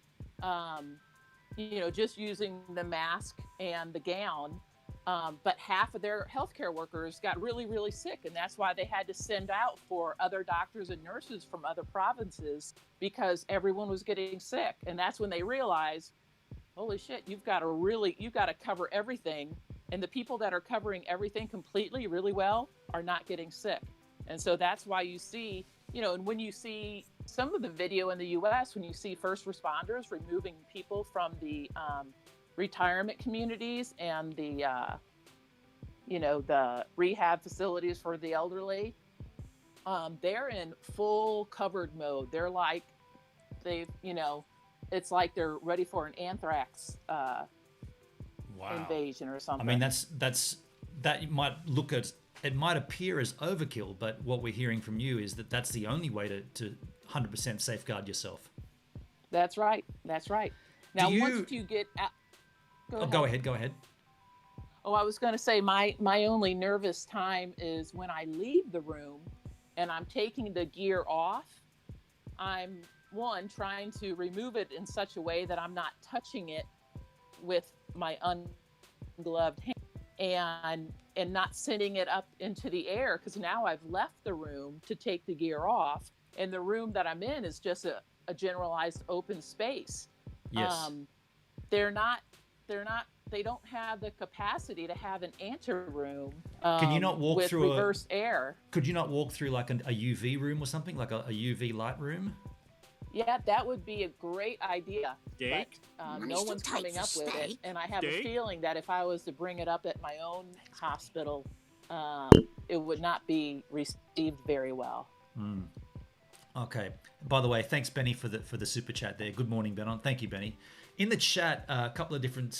just using the mask and the gown. But half of their healthcare workers got really, really sick. And that's why they had to send out for other doctors and nurses from other provinces, because everyone was getting sick. And that's when they realized, holy shit, you've got to cover everything. And the people that are covering everything completely really well are not getting sick. And so that's why you see, and when you see some of the video in the US, when you see first responders removing people from the retirement communities and the rehab facilities for the elderly, they're in full covered mode. They're like, it's like they're ready for an anthrax invasion or something. I mean, that it might appear as overkill, but what we're hearing from you is that that's the only way to 100% safeguard yourself. That's right. Now, once you get out... Go ahead. Oh, I was going to say my only nervous time is when I leave the room and I'm taking the gear off. I'm one trying to remove it in such a way that I'm not touching it with my ungloved hand and not sending it up into the air, because now I've left the room to take the gear off, and the room that I'm in is just a generalized open space. Yes. They're not they don't have the capacity to have an anteroom Can you not walk with through reverse air. Could you not walk through like a UV room or something, like a UV light room? Yeah, that would be a great idea. Steak? But Money's no too one's tight coming for up with it. steak. And I have a Steak? feeling that if I was to bring it up at my own hospital, it would not be received very well. Okay. By the way, thanks Benny for the super chat there. Good morning, Benon. Thank you, Benny. In the chat, a couple of different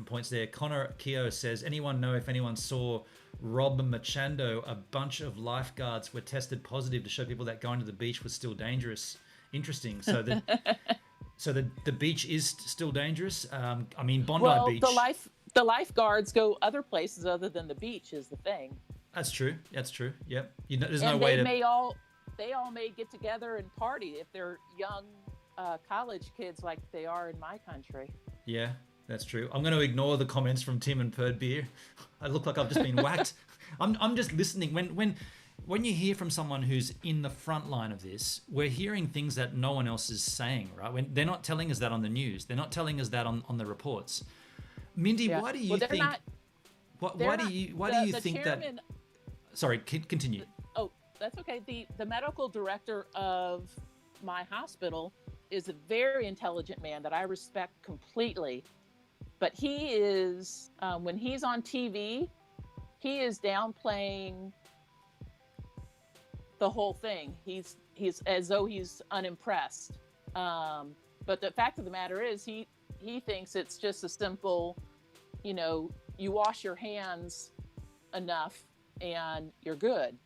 points there. Connor Keogh says, anyone know if anyone saw Rob Machando? A bunch of lifeguards were tested positive to show people that going to the beach was still dangerous. Interesting. So the beach is still dangerous. I mean, Bondi Beach. The lifeguards go other places other than the beach is the thing. That's true. Yep. There's And no way they to. they all may get together and party if they're young college kids like they are in my country. Yeah, that's true. I'm going to ignore the comments from Tim and Perd Beer. I look like I've just been whacked. I'm just listening. When you hear from someone who's in the front line of this, we're hearing things that no one else is saying, right? When they're not telling us that on the news, they're not telling us that on the reports. Mindy, Yeah. why do you Well, they're think? not- Why do you the think chairman, that? Sorry, continue. Oh, that's okay. The medical director of my hospital is a very intelligent man that I respect completely. But he is, when he's on TV, he is downplaying the whole thing. He's as though he's unimpressed. But the fact of the matter is, he thinks it's just a simple, you wash your hands enough and you're good.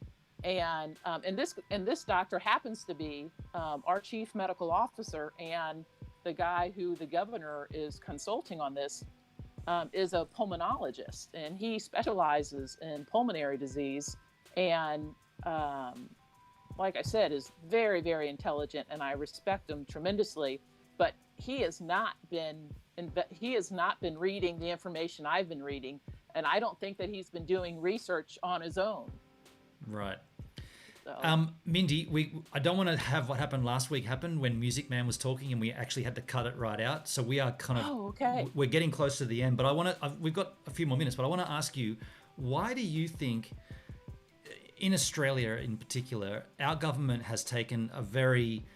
And this doctor happens to be our chief medical officer, and the guy who the governor is consulting on this is a pulmonologist, and he specializes in pulmonary disease, and like I said, is very, very intelligent, and I respect him tremendously. But he has not been reading the information I've been reading, and I don't think that he's been doing research on his own. Right. So. Mindy, I don't want to have what happened last week happen when Music Man was talking and we actually had to cut it right out. So we are kind of, okay. We're getting close to the end, but we've got a few more minutes, but I want to ask you, why do you think in Australia in particular, our government has taken a very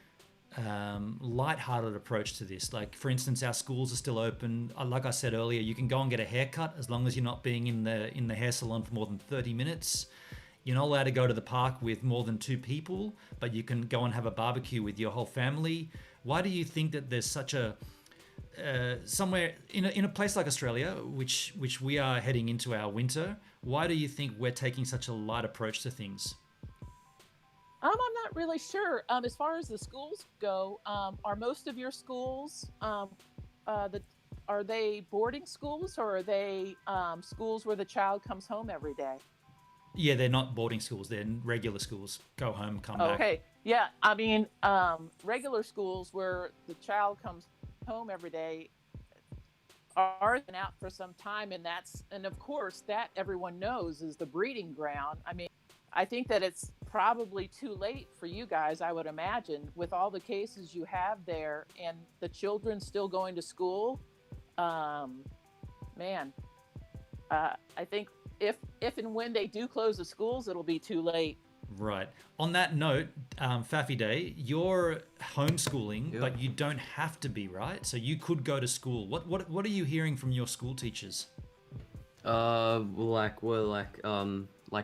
light-hearted approach to this? Like, for instance, our schools are still open. Like I said earlier, you can go and get a haircut as long as you're not being in the hair salon for more than 30 minutes. You're not allowed to go to the park with more than 2 people, but you can go and have a barbecue with your whole family. Why do you think that there's such a somewhere in a place like Australia, which we are heading into our winter? Why do you think we're taking such a light approach to things? I'm not really sure. As far as the schools go, are most of your schools are they boarding schools, or are they schools where the child comes home every day? Yeah, they're not boarding schools. They're regular schools. Go home, come back. Okay. Yeah. I mean, regular schools where the child comes home every day are been out for some time, and of course that everyone knows is the breeding ground. I mean, I think that it's probably too late for you guys, I would imagine, with all the cases you have there and the children still going to school. I think if and when they do close the schools, it'll be too late. Right. On that note, Faffy Day, you're homeschooling, but you don't have to be, right? So you could go to school. What are you hearing from your school teachers? Like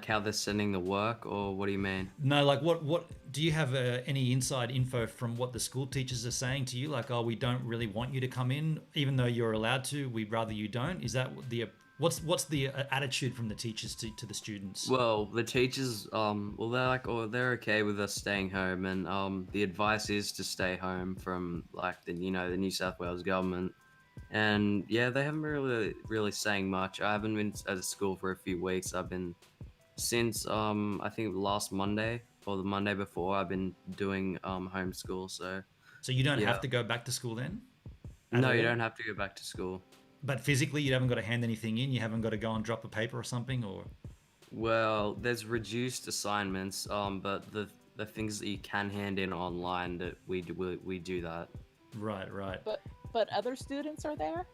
how they're sending the work, or what do you mean? No, like what do you have any inside info from what the school teachers are saying to you? Like, oh, we don't really want you to come in, even though you're allowed to. We'd rather you don't. Is that what's the attitude from the teachers to the students? Well, the teachers, they're okay with us staying home, and the advice is to stay home from the New South Wales government. And yeah, they haven't really saying much. I haven't been at school for a few weeks. I've been since I think last Monday or the Monday before. I've been doing homeschool. So you don't Yeah. have to go back to school then? At No, you all? don't have to go back to school. But physically, you haven't got to hand anything in. You haven't got to go and drop a paper or something, or Well, there's reduced assignments, but the things that you can hand in online that we do that. right, right. But other students are there.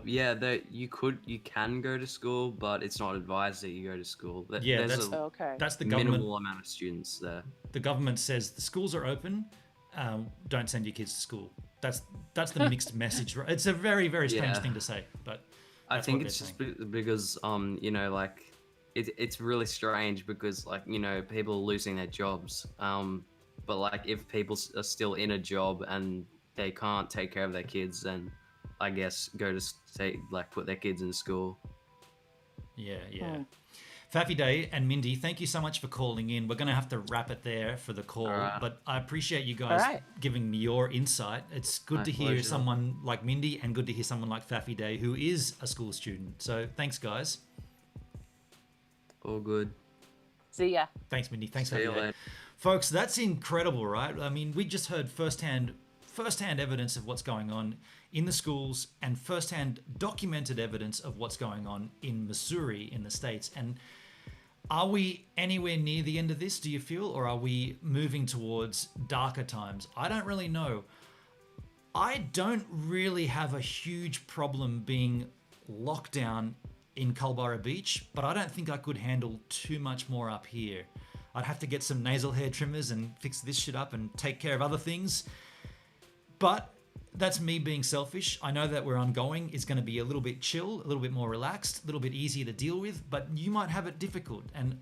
Yeah, that you can go to school, but it's not advised that you go to school. Yeah, There's that's a Okay. that's the government. minimal amount of students there. The government says the schools are open. Don't send your kids to school. That's the mixed message. Right? It's a very very strange Yeah. thing to say, but I that's think what it's they're just saying. because like it's really strange because like people are losing their jobs. But like if people are still in a job and they can't take care of their kids, then I guess go to put their kids in school. Yeah, yeah. Faffy Day and Mindy, thank you so much for calling in. We're going to have to wrap it there for the call, Alright. but I appreciate you guys Alright. giving me your insight. It's good My to hear pleasure. someone like Mindy and good to hear someone like Faffy Day who is a school student. So thanks, guys. All good. See ya. Thanks, Mindy. Thanks, See Faffy you Day. later. Folks, that's incredible, right? I mean, we just heard firsthand evidence of what's going on in the schools and firsthand documented evidence of what's going on in Missouri in the States. And are we anywhere near the end of this, do you feel? Or are we moving towards darker times? I don't really know. I don't really have a huge problem being locked down in Culburra Beach, but I don't think I could handle too much more up here. I'd have to get some nasal hair trimmers and fix this shit up and take care of other things. But that's me being selfish. I know that where I'm going is going to be a little bit chill, a little bit more relaxed, a little bit easier to deal with, but you might have it difficult. And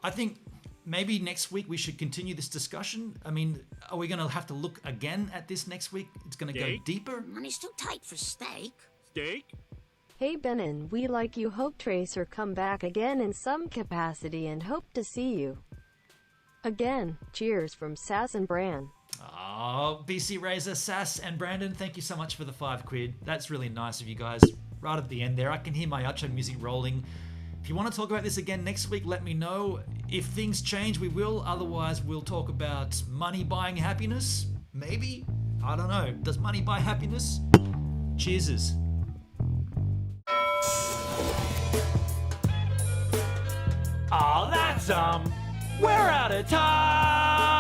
I think maybe next week we should continue this discussion. I mean, are we going to have to look again at this next week? It's going to go Steak? deeper? Money's too tight for steak. Steak? Hey Benin, we like you. Hope Tracer come back again in some capacity and hope to see you again. Cheers from Sass and Bran. Oh, BC Razor, Sass, and Brandon, thank you so much for the £5. That's really nice of you guys. Right at the end there, I can hear my outro music rolling. If you want to talk about this again next week, let me know. If things change, we will. Otherwise, we'll talk about money buying happiness. Maybe? I don't know. Does money buy happiness? Cheerses. Oh, that's we're out of time.